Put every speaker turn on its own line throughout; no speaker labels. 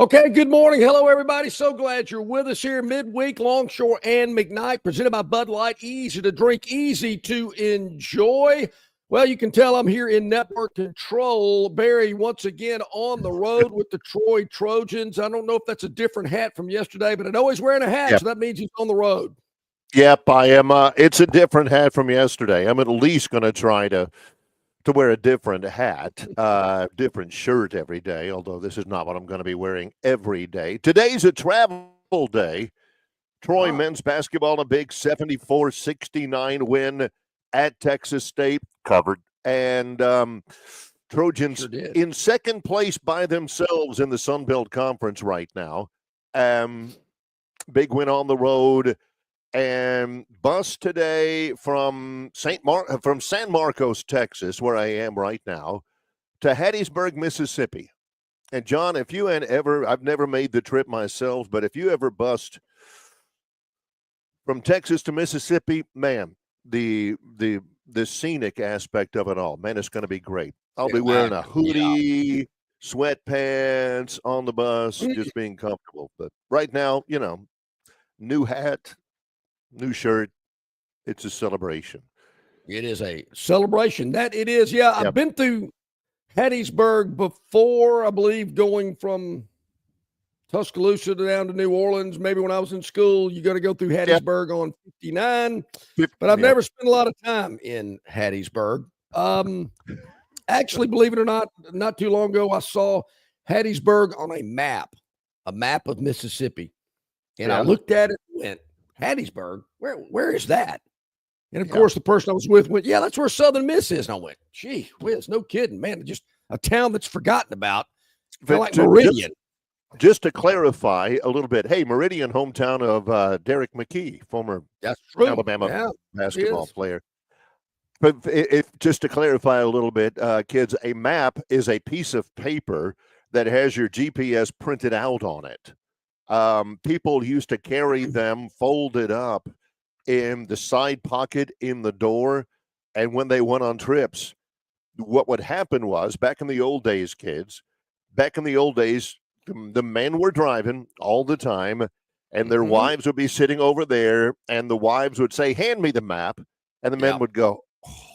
Okay, good morning. Hello, everybody. So glad you're with us here midweek. Longshore and McKnight, presented by Bud Light. Easy to drink, easy to enjoy. Well, you can tell I'm here in network control. Barry, once again, on the road with the Troy Trojans. I don't know if that's a different hat from yesterday, but I know he's wearing a hat, so that means he's on the road.
Yep, I am. It's a different hat from yesterday. I'm at least going to try to wear a different hat, different shirt every day, although this is not what I'm going to be wearing every day. Today's a travel day. Troy men's basketball, a big 74-69 win at Texas State, covered. And Trojans in second place by themselves in the Sun Belt Conference right now. Big win on the road. And bus today from San Marcos, Texas, where I am right now, to Hattiesburg, Mississippi. And John, if you had ever, I've never made the trip myself, but if you ever bust from Texas to Mississippi, man, the scenic aspect of it all, man, it's going to be great. I'll be wearing a hoodie, sweatpants on the bus, just being comfortable. But right now, new hat, new shirt. It's a celebration.
It is a celebration. That it is. Yeah, I've been through Hattiesburg before, I believe, going from Tuscaloosa down to New Orleans. Maybe when I was in school, you got to go through Hattiesburg on 59. But I've never spent a lot of time in Hattiesburg. Actually, believe it or not too long ago, I saw Hattiesburg on a map of Mississippi. And I looked at it and went, Hattiesburg, where is that? And of course, the person I was with went, yeah, that's where Southern Miss is. And I went, gee whiz, no kidding, man. Just a town that's forgotten about. Like Meridian.
Just to clarify a little bit, hey, Meridian, hometown of Derek McKee, former Alabama basketball player. But just to clarify a little bit, kids, a map is a piece of paper that has your GPS printed out on it. People used to carry them folded up in the side pocket in the door. And when they went on trips, what would happen was, back in the old days, kids, the men were driving all the time, and their wives would be sitting over there, and the wives would say, hand me the map. And the men would go, oh.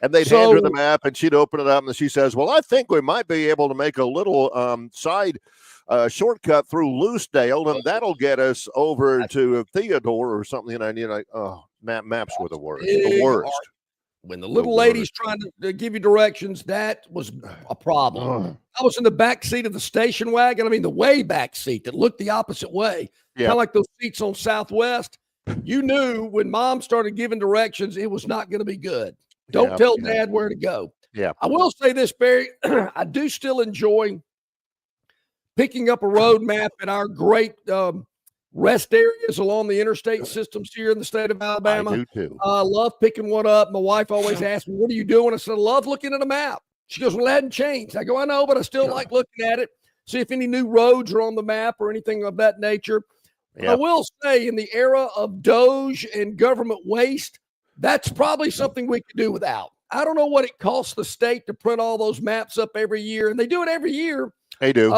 And they'd hand her the map, and she'd open it up, and she says, well, I think we might be able to make a little side shortcut through Loosedale, and that'll get us over to Theodore or something. And maps were the worst.
When the little lady's trying to give you directions, that was a problem. I was in the back seat of the station wagon. I mean, the way back seat that looked the opposite way, kind of like those seats on Southwest. You knew when Mom started giving directions, it was not going to be good. Don't tell Dad where to go.
Yeah,
I will say this, Barry. I do still enjoy picking up a road map at our great rest areas along the interstate systems here in the state of Alabama.
I do too.
I love picking one up. My wife always asks me, what are you doing? I said, I love looking at a map. She goes, well, it hadn't changed. I go, I know, but I still like looking at it. See if any new roads are on the map or anything of that nature. Yep. I will say, in the era of Doge and government waste, that's probably something we could do without. I don't know what it costs the state to print all those maps up every year, and they do it every year.
They do.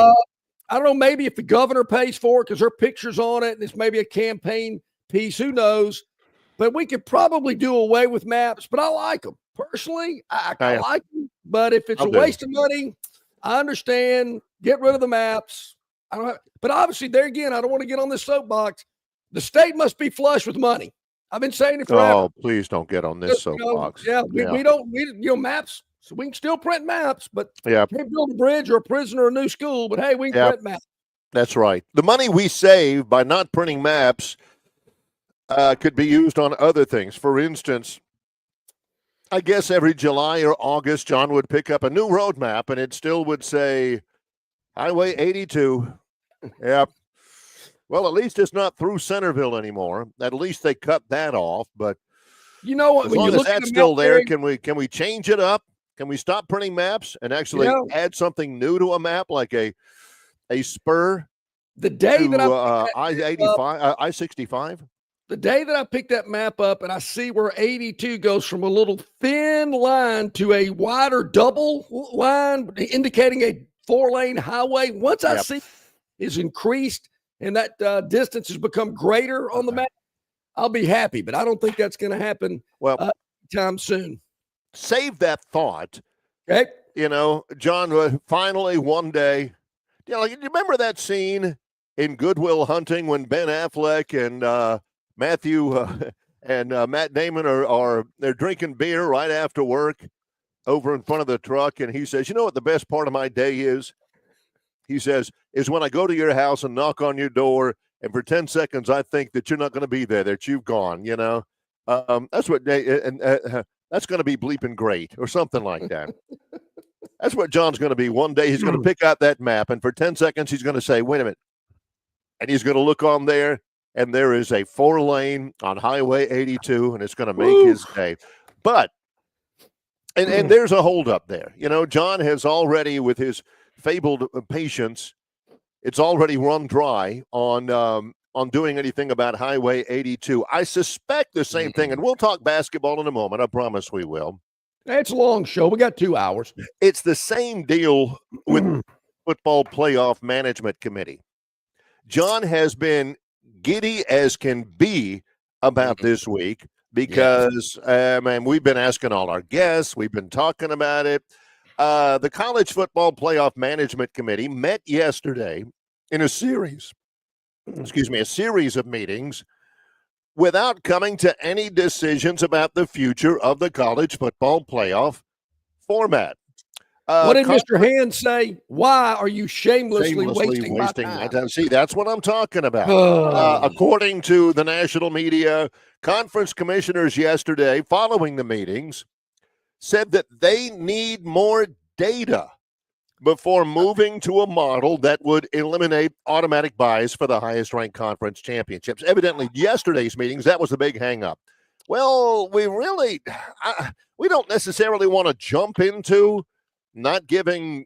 I don't know, maybe if the governor pays for it because her picture's on it and it's maybe a campaign piece, who knows? But we could probably do away with maps, but I like them. Personally, I like them. But if it's a waste of money, I understand. Get rid of the maps. But obviously, there again, I don't want to get on this soapbox. The state must be flush with money. I've been saying it forever.
Oh, please don't get on this soapbox.
We don't maps. So we can still print maps, but can't build a bridge or a prison or a new school. But hey, we can print maps.
That's right. The money we save by not printing maps could be used on other things. For instance, I guess every July or August, John would pick up a new road map, and it still would say Highway 82. Yep. Well, at least it's not through Centerville anymore. At least they cut that off. But
you know what?
As long as that's still there, can we change it up? Can we stop printing maps and actually add something new to a map, like a spur?
The day that
I-65.
The day that I picked that map up and I see where 82 goes from a little thin line to a wider double line, indicating a 4-lane highway, once I see is increased and that distance has become greater on the map, I'll be happy. But I don't think that's going to happen anytime soon.
Save that thought.
Okay.
You know, John, finally one day, you remember that scene in Good Will Hunting when Ben Affleck and Matthew and Matt Damon they're drinking beer right after work over in front of the truck, and he says, "You know what the best part of my day is?" He says, "Is when I go to your house and knock on your door, and for 10 seconds I think that you're not going to be there, that you've gone." You know, that's what that's going to be bleeping great or something like that. That's what John's going to be. One day he's going to pick out that map, and for 10 seconds he's going to say, "Wait a minute," and he's going to look on there, and there is a 4-lane on Highway 82, and it's going to make his day. But and there's a holdup there. You know, John has already, with his fabled patience, it's already run dry on doing anything about Highway 82. I suspect the same thing, and we'll talk basketball in a moment. I promise we will.
It's a long show. We got 2 hours.
It's the same deal with Football Playoff Management Committee. John has been giddy as can be about this week because, man, we've been asking all our guests. We've been talking about it. The College Football Playoff Management Committee met yesterday in a series of meetings without coming to any decisions about the future of the college football playoff format.
What did Mr. Hand say? Why are you shamelessly wasting my time?
See, that's what I'm talking about. According to the national media, conference commissioners yesterday, following the meetings, said that they need more data before moving to a model that would eliminate automatic buys for the highest-ranked conference championships. Evidently, yesterday's meetings, that was the big hang-up. Well, we don't necessarily want to jump into not giving,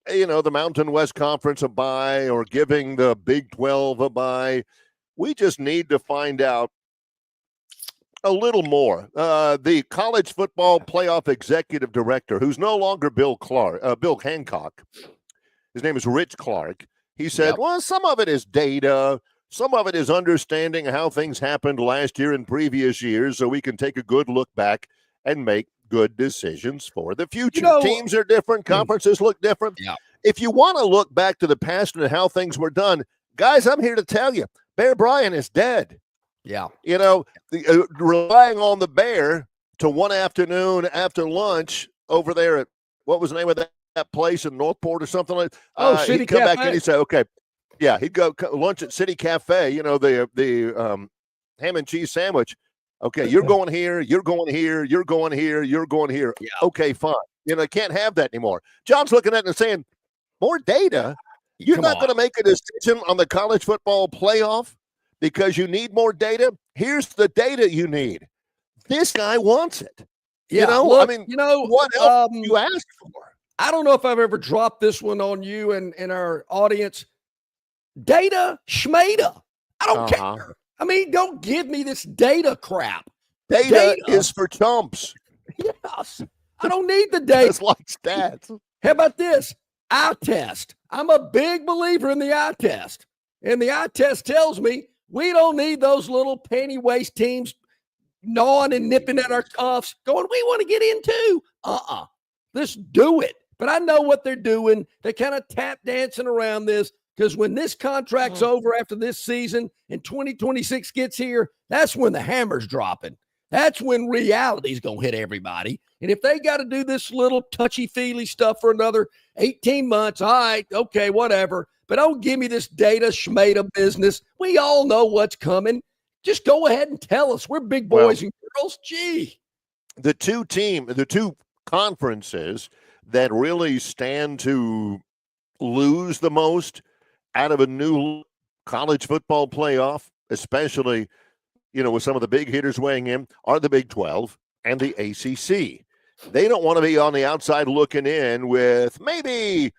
the Mountain West Conference a bye or giving the Big 12 a bye. We just need to find out a little more. The College Football Playoff Executive Director, who's no longer Bill Hancock, his name is Rich Clark. He said, well, some of it is data. Some of it is understanding how things happened last year and previous years so we can take a good look back and make good decisions for the future. Teams are different. Conferences look different.
Yeah.
If you want to look back to the past and how things were done, guys, I'm here to tell you, Bear Bryant is dead.
Yeah.
Relying on the Bear to one afternoon after lunch over there at, what was the name of that place in Northport or something like that?
City
he'd come
Cafe.
back and he'd say, okay. Yeah, he'd go lunch at City Cafe, the ham and cheese sandwich. Okay, you're going here, you're going here, you're going here, you're going here. Yeah. Okay, fine. Can't have that anymore. John's looking at it and saying, more data? You're not going to make a decision on the college football playoff because you need more data? Here's the data you need. This guy wants it.
Yeah,
what else do you ask for?
I don't know if I've ever dropped this one on you and our audience. Data schmata. I don't care. I mean, don't give me this data crap.
Data is for chumps.
Yes. I don't need the data.
It's like stats.
How about this? Eye test. I'm a big believer in the eye test. And the eye test tells me we don't need those little panty waist teams gnawing and nipping at our cuffs going, we want to get in too. Just do it. But I know what they're doing. They're kind of tap dancing around this because when this contract's over after this season and 2026 gets here, that's when the hammer's dropping. That's when reality's going to hit everybody. And if they got to do this little touchy-feely stuff for another 18 months, all right, okay, whatever. But don't give me this data schmata business. We all know what's coming. Just go ahead and tell us. We're big boys and girls. Gee.
The two conferences that really stand to lose the most out of a new college football playoff, especially, with some of the big hitters weighing in, are the Big 12 and the ACC. They don't want to be on the outside looking in with maybe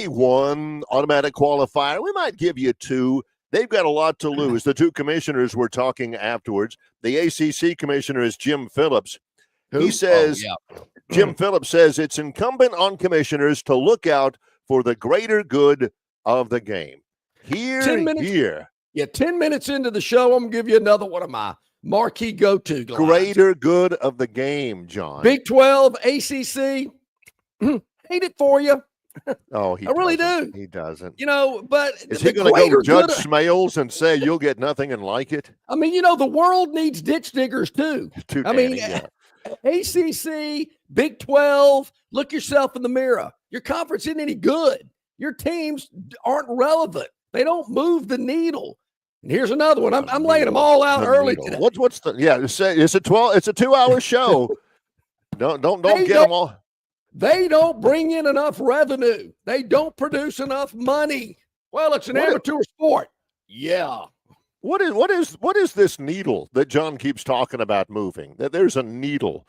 one automatic qualifier. We might give you two. They've got a lot to lose. The two commissioners were talking afterwards. The ACC commissioner is Jim Phillips. He says, Jim Phillips says it's incumbent on commissioners to look out for the greater good of the game.
10 minutes,
Here.
Yeah, 10 minutes into the show, I'm going to give you another one of my marquee go-to lines.
Greater good of the game, John.
Big 12, ACC, hate it for you.
Oh,
I really do.
He doesn't.
But
is he going to go Judge Smales and say you'll get nothing and like it?
I mean, the world needs ditch diggers too. ACC, Big 12, look yourself in the mirror. Your conference isn't any good. Your teams aren't relevant. They don't move the needle. And here's another one. I'm laying them all out early today.
What's the? Yeah, it's a 2-hour show. don't get them all.
They don't bring in enough revenue. They don't produce enough money. Well, it's an amateur sport. Yeah.
What is this needle that John keeps talking about moving? That there's a needle,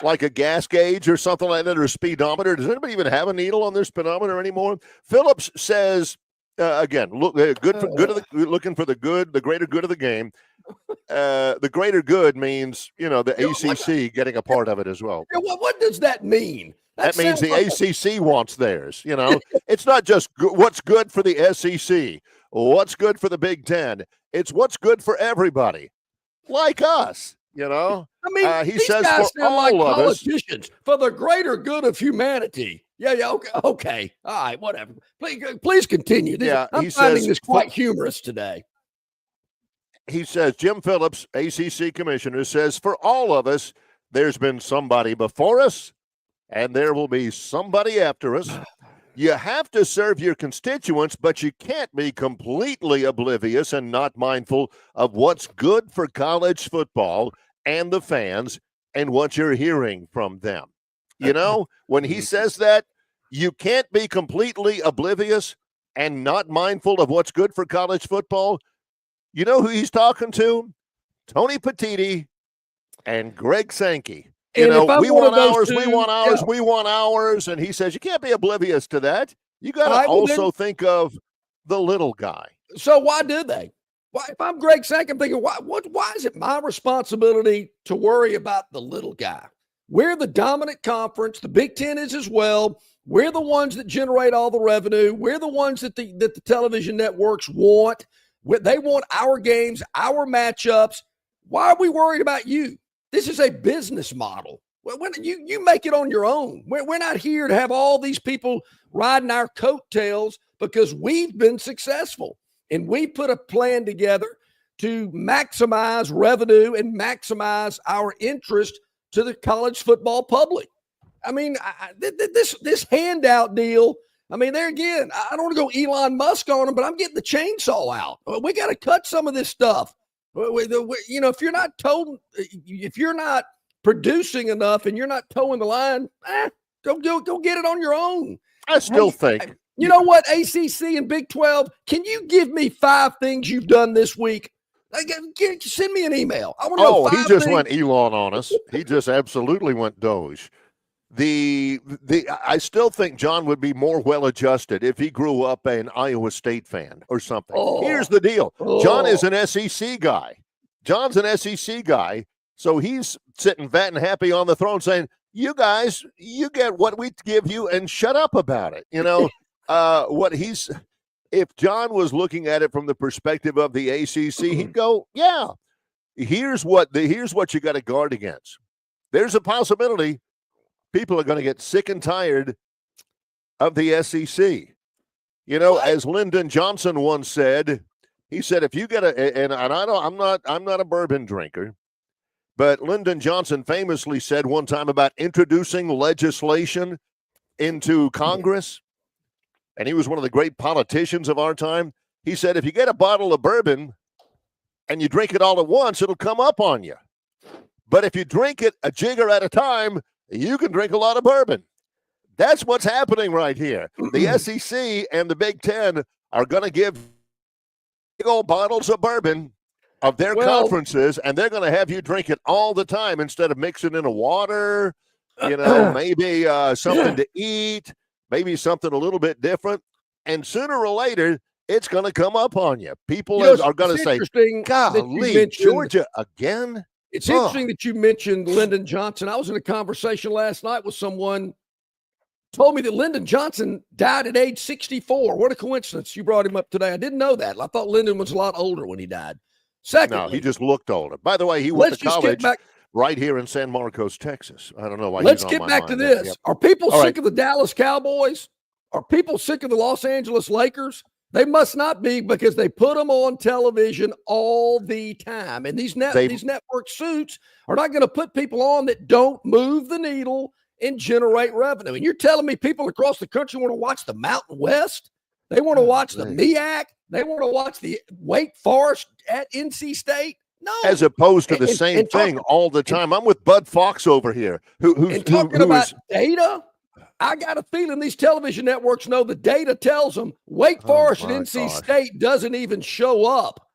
like a gas gauge or something like that, or a speedometer. Does anybody even have a needle on their speedometer anymore? Phillips says again, look, looking for the greater good of the game. The greater good means the ACC getting a part of it as well.
What does that mean?
That means the ACC wants theirs. It's not just what's good for the SEC, what's good for the Big Ten. It's what's good for everybody, like us. I mean, he says for all of politicians,
for the greater good of humanity. Yeah, okay. All right, whatever. Please continue. I'm finding this quite humorous today.
He says, Jim Phillips, ACC commissioner, says, for all of us, there's been somebody before us, and there will be somebody after us. You have to serve your constituents, but you can't be completely oblivious and not mindful of what's good for college football and the fans and what you're hearing from them. When he says that, you can't be completely oblivious and not mindful of what's good for college football. You know who he's talking to? Tony Petitti and Greg Sankey. We want ours. And he says, you can't be oblivious to that. You got to also think of the little guy.
So why do they? Why, if I'm Greg Sankey, I'm thinking, why is it my responsibility to worry about the little guy? We're the dominant conference. The Big Ten is as well. We're the ones that generate all the revenue. We're the ones that the television networks want. They want our games, our matchups. Why are we worried about you? This is a business model. When you make it on your own. We're not here to have all these people riding our coattails because we've been successful. And we put a plan together to maximize revenue and maximize our interest to the college football public. I mean, this handout deal, I mean, there again, I don't want to go Elon Musk on them, but I'm getting the chainsaw out. We got to cut some of this stuff. If you're not producing enough and you're not towing the line, go get it on your own.
I still think.
You know what, ACC and Big 12, can you give me 5 things you've done this week? Send me an email. I want to know 5
he just
things.
Went Elon on us. He just absolutely went Doge. I still think John would be more well-adjusted if he grew up an Iowa State fan or something. Here's the deal. John is an SEC guy. John's an SEC guy, so he's sitting fat and happy on the throne saying, you guys, you get what we give you and shut up about it. If John was looking at it from the perspective of the ACC, he'd go, yeah, here's what you got to guard against. There's a possibility people are going to get sick and tired of the SEC. As Lyndon Johnson once said, he said, if you get I'm not a bourbon drinker, but Lyndon Johnson famously said one time about introducing legislation into Congress, and he was one of the great politicians of our time. He said, if you get a bottle of bourbon and you drink it all at once, it'll come up on you. But if you drink it a jigger at a time, you can drink a lot of bourbon. That's what's happening right here. The SEC and the Big Ten are going to give big old bottles of bourbon of their conferences, and they're going to have you drink it all the time instead of mixing in a water, maybe something to eat, maybe something a little bit different. And sooner or later, it's going to come up on you. People are going to say, golly, Georgia again?
It's interesting that you mentioned Lyndon Johnson. I was in a conversation last night with someone told me that Lyndon Johnson died at age 64. What a coincidence. You brought him up today. I didn't know that. I thought Lyndon was a lot older when he died. Secondly,
no, he just looked older. By the way, he went to college right here in San Marcos, Texas. I don't know why.
Let's get back to this. Yep. Are people sick of the Dallas Cowboys? Are people sick of the Los Angeles Lakers? They must not be, because they put them on television all the time. And these network suits are not going to put people on that don't move the needle and generate revenue. And you're telling me people across the country want to watch the Mountain West? They want to watch the MEAC? They want to watch the Wake Forest at NC State? No.
As opposed to the same thing all the time. I'm with Bud Fox over here. Who's talking about
data? I got a feeling these television networks know the data tells them Wake Forest and NC State doesn't even show up.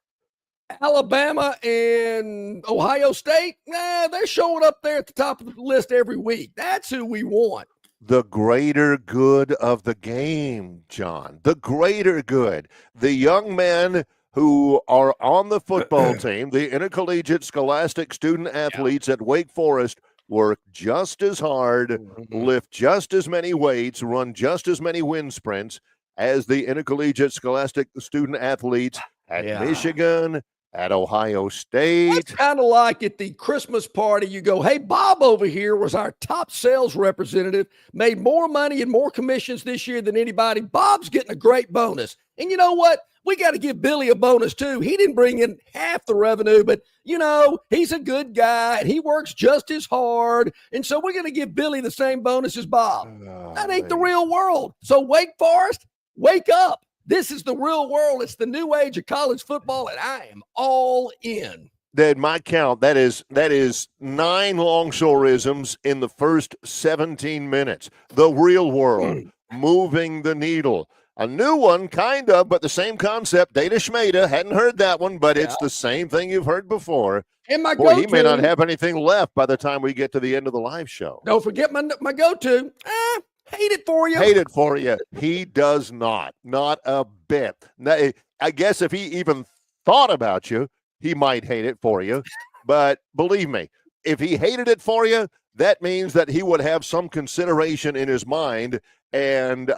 Alabama and Ohio State, they're showing up there at the top of the list every week. That's who we want.
The greater good of the game, John. The greater good. The young men who are on the football team, the intercollegiate scholastic student athletes at Wake Forest, work just as hard, lift just as many weights, run just as many wind sprints as the intercollegiate scholastic student athletes at Michigan, at Ohio State.
It's kind of like at the Christmas party, you go, hey, Bob over here was our top sales representative, made more money and more commissions this year than anybody. Bob's getting a great bonus. And you know what? We got to give Billy a bonus too. He didn't bring in half the revenue, but he's a good guy and he works just as hard. And so we're going to give Billy the same bonus as Bob. That ain't the real world. So Wake Forest, wake up. This is the real world. It's the new age of college football, and I am all in.
At my count, that is 9 Longshoreisms in the first 17 minutes. The real world, moving the needle. A new one, kind of, but the same concept. Data Schmeda, hadn't heard that one, but it's the same thing you've heard before.
And my
he may not have anything left by the time we get to the end of the live show.
Don't forget my go-to. Hate it for you.
Hate it for you. He does not a bit. Now, I guess if he even thought about you, he might hate it for you. But believe me, if he hated it for you, that means that he would have some consideration in his mind and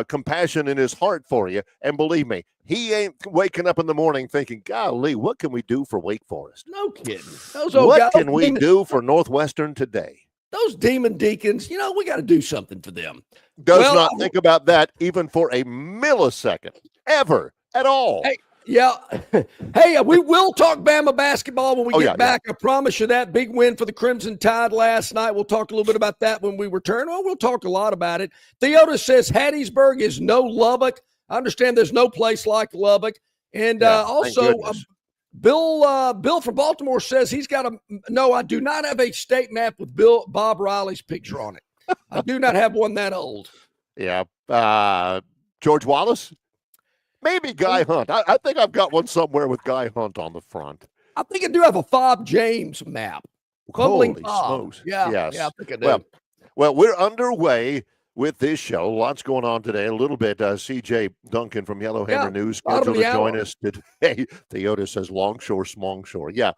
compassion in his heart for you. And believe me, he ain't waking up in the morning thinking, golly, what can we do for Wake Forest?
No kidding.
What can we do for Northwestern today?
Those demon deacons, we got to do something for them.
Does not think about that even for a millisecond, ever, at all.
Hey, hey, we will talk Bama basketball when we get back. I promise you that. Big win for the Crimson Tide last night. We'll talk a little bit about that when we return. Well, we'll talk a lot about it. Theoda says Hattiesburg is no Lubbock. I understand there's no place like Lubbock. And also, Bill from Baltimore says he's got no, I do not have a state map with Bob Riley's picture on it. I do not have one that old.
Yeah. George Wallace? Maybe Guy Hunt. I think I've got one somewhere with Guy Hunt on the front.
I think I do have a Fob James map.
Holy smokes.
Yeah,
yes.
Yeah, I think I do.
Well, we're underway with this show. Lots going on today. A little bit. CJ Duncan from Yellowhammer News scheduled to join us today. Theoda says Longshore, Smongshore. Yeah,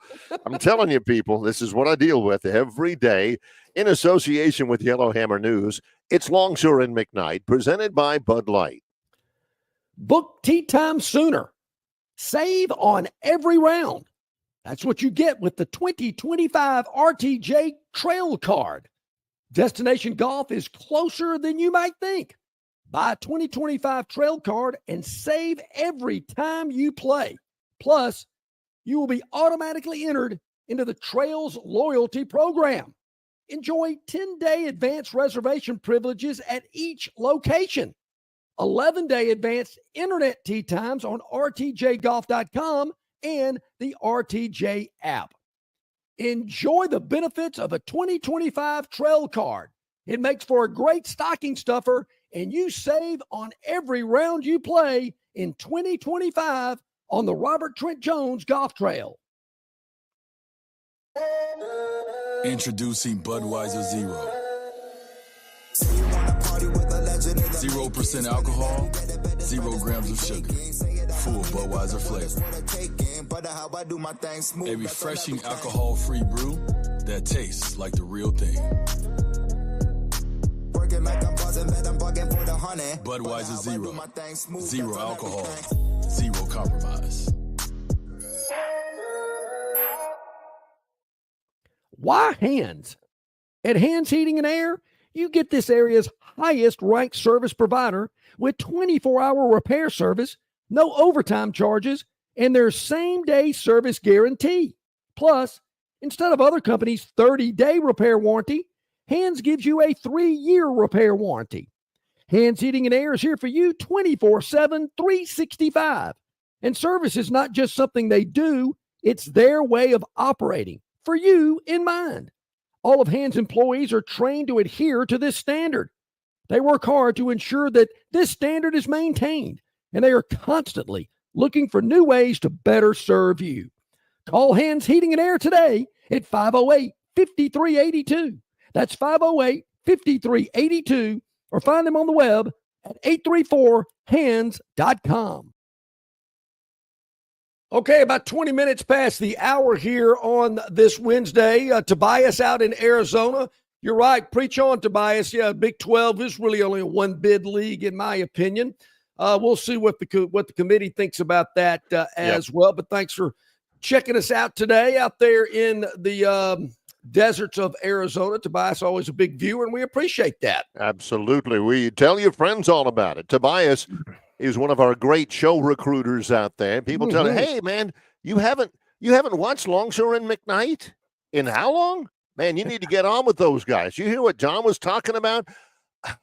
I'm telling you, people, this is what I deal with every day in association with Yellowhammer News. It's Longshore and McKnight, presented by Bud Light.
Book tee time sooner. Save on every round. That's what you get with the 2025 RTJ Trail Card. Destination golf is closer than you might think. Buy a 2025 Trail Card and save every time you play. Plus, you will be automatically entered into the Trails Loyalty Program. Enjoy 10-day advance reservation privileges at each location. 11-day advanced internet tee times on rtjgolf.com and the RTJ app. Enjoy the benefits of a 2025 Trail Card. It makes for a great stocking stuffer, and you save on every round you play in 2025 on the Robert Trent Jones Golf Trail.
Introducing Budweiser Zero. 0% alcohol, 0 grams of sugar. Full Budweiser flavor. A refreshing alcohol-free brew that tastes like the real thing. Budweiser Zero. Zero alcohol. Zero compromise.
Why Hands? At Hands Heating and Air, you get this area's highest ranked service provider with 24-hour repair service, no overtime charges, and their same-day service guarantee. Plus, instead of other companies' 30-day repair warranty, Hands gives you a 3-year repair warranty. Hands Heating and Air is here for you 24/7, 365. And service is not just something they do, it's their way of operating, for you in mind. All of Hands employees are trained to adhere to this standard. They work hard to ensure that this standard is maintained, and they are constantly looking for new ways to better serve you. Call Hands Heating and Air today at 508-5382. That's 508-5382, or find them on the web at 834hands.com. Okay, about 20 minutes past the hour here on this Wednesday. Tobias out in Arizona. You're right. Preach on, Tobias. Yeah, Big 12 is really only a one-bid league, in my opinion. We'll see what the committee thinks about that as well. But thanks for checking us out today out there in the deserts of Arizona. Tobias, always a big viewer, and we appreciate that.
Absolutely. We tell your friends all about it. Tobias is one of our great show recruiters out there. People tell him, hey, man, you haven't watched Longshore and McKnight in how long? Man, you need to get on with those guys. You hear what John was talking about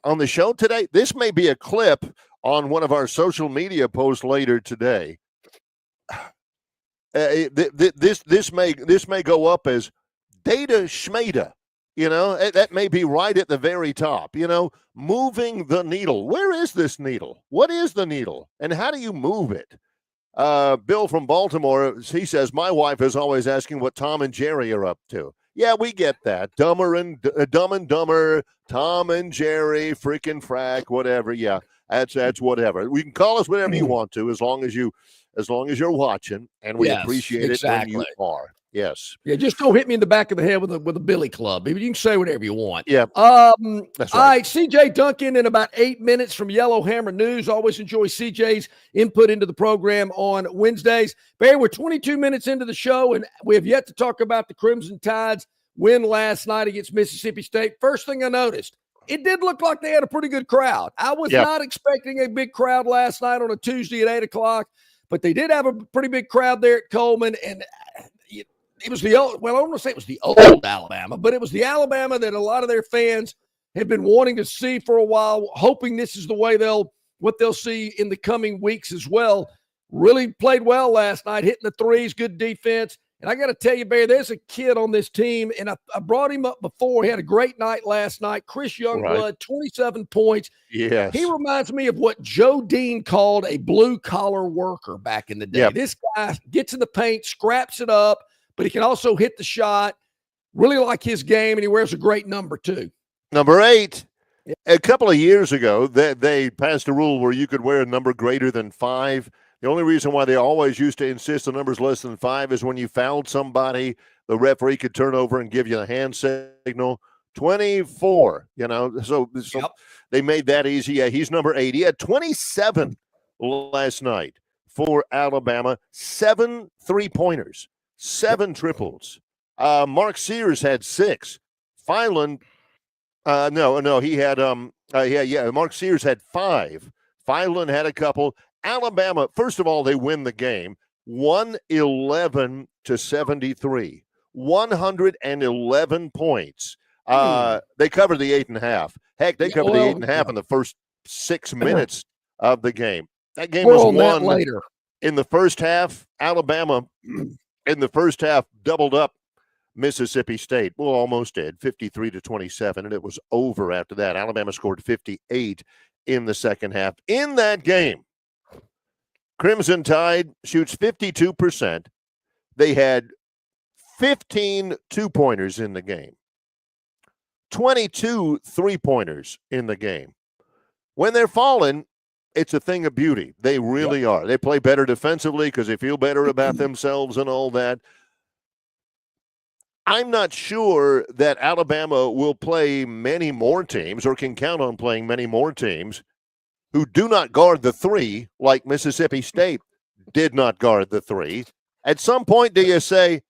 on the show today? This may be a clip on one of our social media posts later today. This may go up as Data Schmeda. You know, that may be right at the very top, moving the needle. Where is this needle? What is the needle? And how do you move it? Bill from Baltimore, he says, my wife is always asking what Tom and Jerry are up to. Yeah, we get that. Dumb and Dumber, Tom and Jerry, freaking frack, whatever. Yeah, that's whatever. We can call us whatever you want to, as long as you're watching, and we appreciate it when you are. Yes.
Yeah, just don't hit me in the back of the head with a billy club. You can say whatever you want.
Yeah.
That's right. All right, CJ Duncan in about 8 minutes from Yellowhammer News. Always enjoy CJ's input into the program on Wednesdays. Barry, we're 22 minutes into the show, and we have yet to talk about the Crimson Tide's win last night against Mississippi State. First thing I noticed, it did look like they had a pretty good crowd. I was not expecting a big crowd last night on a Tuesday at 8 o'clock, but they did have a pretty big crowd there at Coleman, and it was the old, well, I don't want to say it was the old Alabama, but it was the Alabama that a lot of their fans have been wanting to see for a while, hoping this is the way what they'll see in the coming weeks as well. Really played well last night, hitting the threes, good defense. And I got to tell you, Barry, there's a kid on this team, and I brought him up before. He had a great night last night. Chris Youngblood, 27 points.
Yes.
He reminds me of what Joe Dean called a blue-collar worker back in the day. Yep. This guy gets in the paint, scraps it up, but he can also hit the shot. Really like his game, and he wears a great number, too.
Number 8. A couple of years ago, they passed a rule where you could wear a number greater than 5. The only reason why they always used to insist the numbers less than 5 is when you fouled somebody, the referee could turn over and give you a hand signal. 24, so they made that easy. Yeah, he's number 8. He had 27 last night for Alabama, 7 3-pointers. 7 triples. Mark Sears had 6. Filan, he had Mark Sears had 5. Filan had a couple. Alabama, first of all, they win the game, 111-73, 111 points. They covered the 8.5. Heck, they covered the 8.5 in the first 6 minutes of the game. That game was won
later
in the first half. Alabama. In the first half, doubled up Mississippi State. Well, almost did, 53-27, and it was over after that. Alabama scored 58 in the second half. In that game, Crimson Tide shoots 52%. They had 15 two-pointers in the game, 22 three-pointers in the game. When they're falling, it's a thing of beauty. They really are. They play better defensively because they feel better about themselves and all that. I'm not sure that Alabama will play many more teams or can count on playing many more teams who do not guard the three like Mississippi State did not guard the three. At some point, do you say,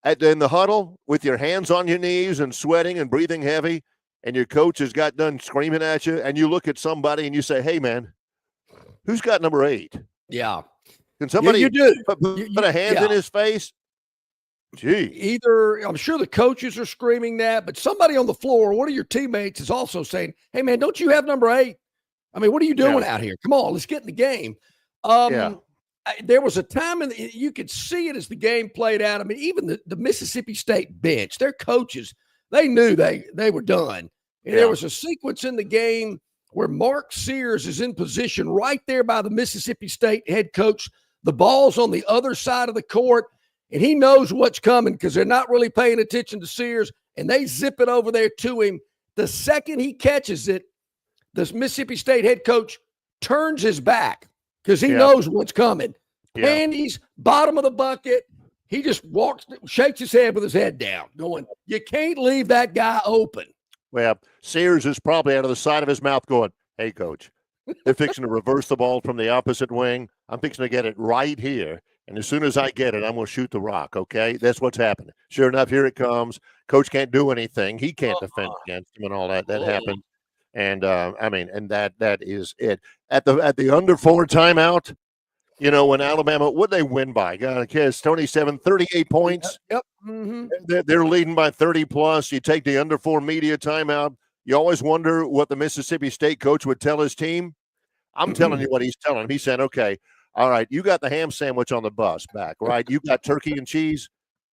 in the huddle with your hands on your knees and sweating and breathing heavy, and your coach has got done screaming at you, and you look at somebody and you say, hey, man, who's got number 8?
Yeah.
Can somebody
you do.
put a hand in his face? Gee.
Either, I'm sure the coaches are screaming that, but somebody on the floor, one of your teammates is also saying, hey, man, don't you have number 8? I mean, what are you doing out here? Come on, let's get in the game. There was a time you could see it as the game played out. I mean, even the Mississippi State bench, their coaches, they knew they were done. And there was a sequence in the game where Mark Sears is in position right there by the Mississippi State head coach. The ball's on the other side of the court, and he knows what's coming because they're not really paying attention to Sears, and they zip it over there to him. The second he catches it, the Mississippi State head coach turns his back because he knows what's coming. Panties, bottom of the bucket. He just shakes his head with his head down, going, you can't leave that guy open.
Well, Sears is probably out of the side of his mouth going, hey, coach, they're fixing to reverse the ball from the opposite wing. I'm fixing to get it right here. And as soon as I get it, I'm going to shoot the rock, okay? That's what's happening. Sure enough, here it comes. Coach can't do anything. He can't defend against him and all that. That happened. And, that is it. At the under 4 timeout, when Alabama, what'd they win by? It's 38 points.
Yep. Mm-hmm.
They're leading by 30 plus. You take the under 4 media timeout. You always wonder what the Mississippi State coach would tell his team. I'm telling you what he's telling them. He said, okay, all right, you got the ham sandwich on the bus back, right? You got turkey and cheese.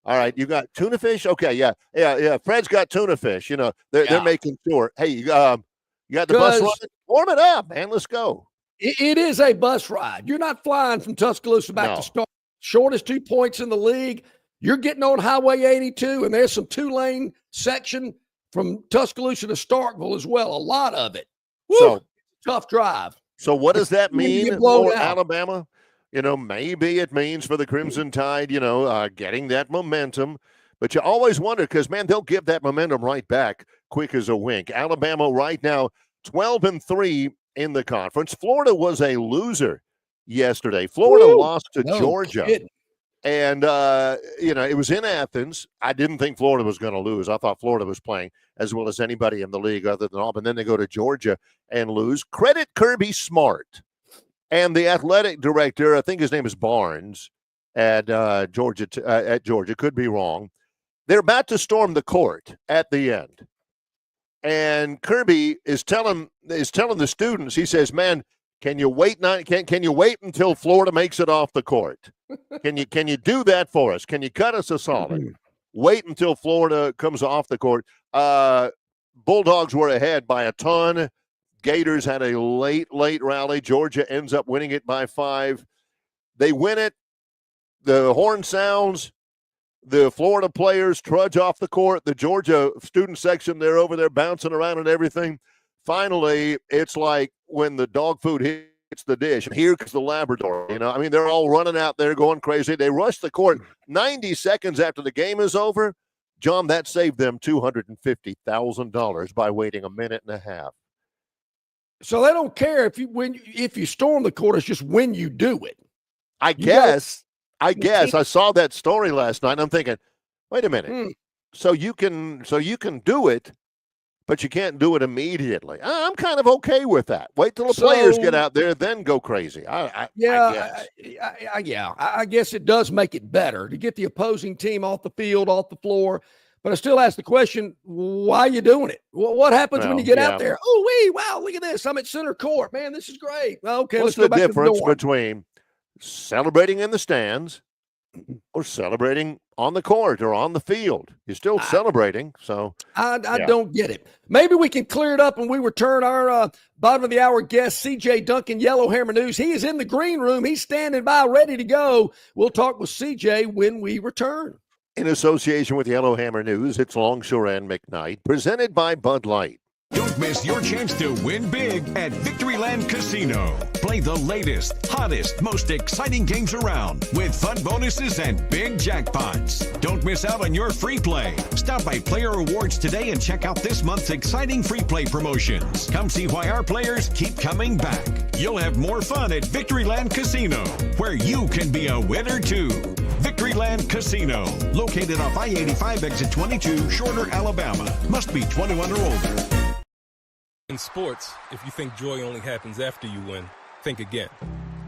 All right, you got tuna fish? Okay, yeah. Fred's got tuna fish. They're making sure. Hey, you got the bus running? Warm it up, man. Let's go.
It is a bus ride. You're not flying from Tuscaloosa back to Starkville. Shortest 2 points in the league. You're getting on Highway 82, and there's some 2-lane section from Tuscaloosa to Starkville as well. A lot of it. Woo, so tough drive.
So what does that mean for Alabama? Maybe it means for the Crimson Tide, getting that momentum. But you always wonder because, man, they'll give that momentum right back quick as a wink. Alabama right now 12-3 in the conference. Florida was a loser yesterday. Florida lost to Georgia. Kidding. And, it was in Athens. I didn't think Florida was going to lose. I thought Florida was playing as well as anybody in the league other than Auburn. Then they go to Georgia and lose. Credit Kirby Smart and the athletic director, I think his name is Barnes, at Georgia. Could be wrong. They're about to storm the court at the end. And Kirby is telling the students, he says, man, can you wait until Florida makes it off the court? Can you do that for us? Can you cut us a solid? Wait until Florida comes off the court. Bulldogs were ahead by a ton. Gators had a late rally. Georgia ends up winning it by 5. They win it. The horn sounds. The Florida players trudge off the court. The Georgia student section, they're over there bouncing around and everything. Finally, it's like when the dog food hits the dish. Here comes the Labrador. They're all running out there going crazy. They rush the court 90 seconds after the game is over. John, that saved them $250,000 by waiting a minute and a half.
So they don't care if you storm the court. It's just when you do it.
I guess. I saw that story last night. And I'm thinking, wait a minute. So you can do it, but you can't do it immediately. I'm kind of okay with that. Wait till the players get out there, then go crazy. I
guess it does make it better to get the opposing team off the field, off the floor. But I still ask the question, why are you doing it? What happens when you get out there? Oh, wow, look at this. I'm at center court. Man, this is great. Okay,
what's the difference between celebrating in the stands or celebrating on the court or on the field? You're still celebrating. So
I don't get it. Maybe we can clear it up when we return. Our bottom of the hour guest, CJ Duncan, Yellowhammer News. He is in the green room. He's standing by ready to go. We'll talk with CJ when we return.
In association with Yellowhammer News, it's Longshore and McKnight, presented by Bud Light.
Don't miss your chance to win big at Victoryland Casino. Play the latest, hottest, most exciting games around with fun bonuses and big jackpots. Don't miss out on your free play. Stop by Player Rewards today and check out this month's exciting free play promotions. Come see why our players keep coming back. You'll have more fun at Victoryland Casino, where you can be a winner too. Victoryland Casino, located off I-85 exit 22, Shorter, Alabama. Must be 21 or older.
In sports, if you think joy only happens after you win, think again.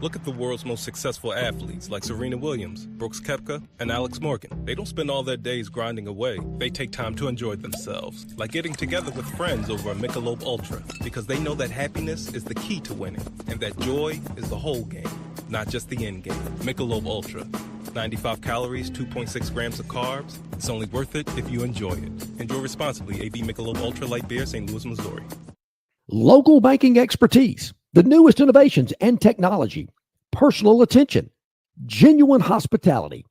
Look at the world's most successful athletes like Serena Williams, Brooks Koepka, and Alex Morgan. They don't spend all their days grinding away. They take time to enjoy themselves, like getting together with friends over a Michelob Ultra, because they know that happiness is the key to winning, and that joy is the whole game, not just the end game. Michelob Ultra. 95 calories, 2.6 grams of carbs. It's only worth it if you enjoy it. Enjoy responsibly. AB Michelob Ultra Light Beer, St. Louis, Missouri.
Local banking expertise, the newest innovations and technology, personal attention, genuine hospitality.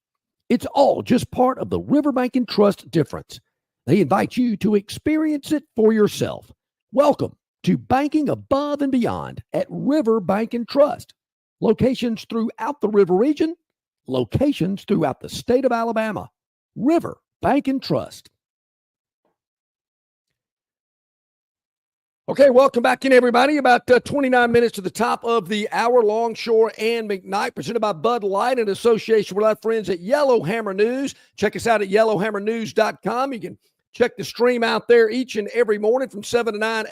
It's all just part of the River Bank and Trust difference. They invite you to experience it for yourself. Welcome to banking above and beyond at River Bank and Trust. Locations throughout the River region, locations throughout the state of Alabama. River Bank and Trust. Okay, welcome back in, everybody. About 29 minutes to the top of the hour. Longshore and McKnight, presented by Bud Light in association with our friends at Yellowhammer News. Check us out at yellowhammernews.com. You can check the stream out there each and every morning from 7 to 9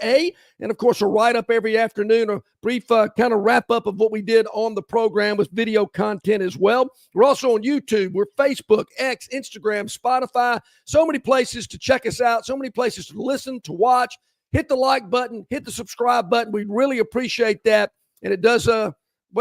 And, of course, a write-up every afternoon, a brief kind of wrap-up of what we did on the program with video content as well. We're also on YouTube. We're Facebook, X, Instagram, Spotify. So many places to check us out, so many places to listen, to watch. Hit the like button, hit the subscribe button. We really appreciate that. And it does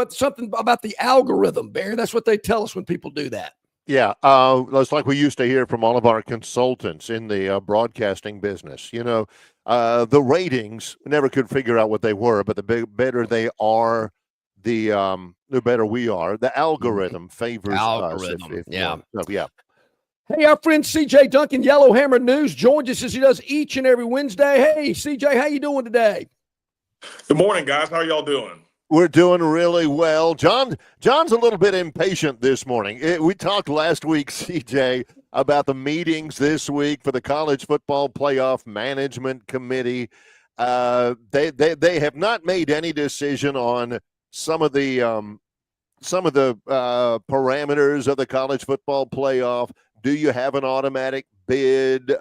something about the algorithm, Barry. That's what they tell us when people do that.
Yeah, it's like we used to hear from all of our consultants in the broadcasting business. You know, the ratings, we never could figure out what they were, but the better they are, the better we are. The algorithm favors us.
Yeah.
Yeah.
Hey, our friend CJ Duncan, Yellowhammer News, joins us as he does each and every Wednesday. Hey, CJ, how you doing today?
Good morning, guys. How are y'all doing?
We're doing really well. John's a little bit impatient this morning. We talked last week, CJ, about the meetings this week for the College Football Playoff Management Committee. They have not made any decision on some of the parameters of the College Football Playoff. Do you have an automatic bid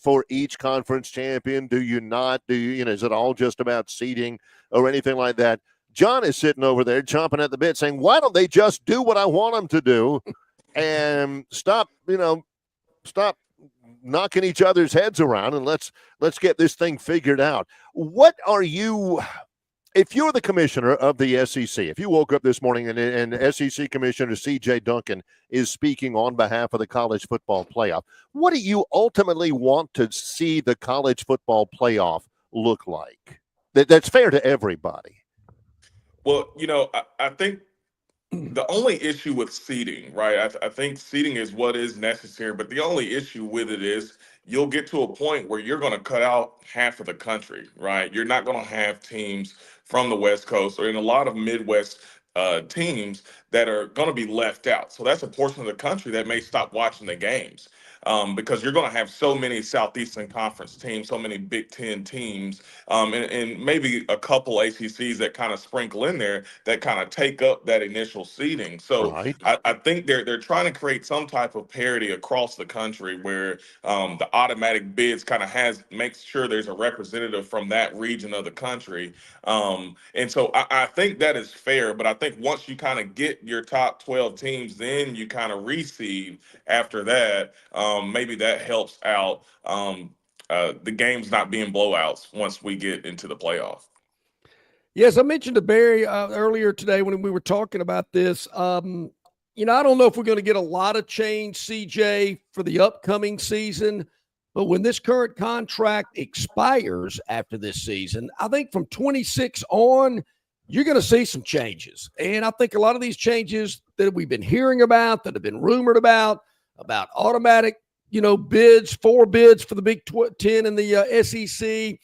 for each conference champion? Do you not? Is it all just about seeding or anything like that? John is sitting over there chomping at the bit saying, why don't they just do what I want them to do and stop knocking each other's heads around and let's get this thing figured out. What are you, if you're the commissioner of the SEC, if you woke up this morning and SEC Commissioner C.J. Duncan is speaking on behalf of the College Football Playoff, what do you ultimately want to see the College Football Playoff look like? That's fair to everybody.
Well, I think the only issue with seeding, right? I think seeding is what is necessary, but the only issue with it is you'll get to a point where you're going to cut out half of the country, right? You're not going to have teams from the West Coast or in a lot of Midwest teams that are going to be left out. So that's a portion of the country that may stop watching the games. Because you're going to have so many Southeastern Conference teams, so many Big Ten teams, and maybe a couple ACCs that kind of sprinkle in there that kind of take up that initial seeding. So
right.
I think they're trying to create some type of parity across the country where the automatic bids kind of makes sure there's a representative from that region of the country. And so I think that is fair, but I think once you kind of get your top 12 teams, then you kind of reseed after that. Maybe that helps out the games not being blowouts once we get into the playoff.
Yes, I mentioned to Barry earlier today when we were talking about this. I don't know if we're going to get a lot of change, CJ, for the upcoming season. But when this current contract expires after this season, I think from 26 on, you're going to see some changes. And I think a lot of these changes that we've been hearing about, that have been rumored about automatic, bids, 4 bids for the Big Ten and the SEC,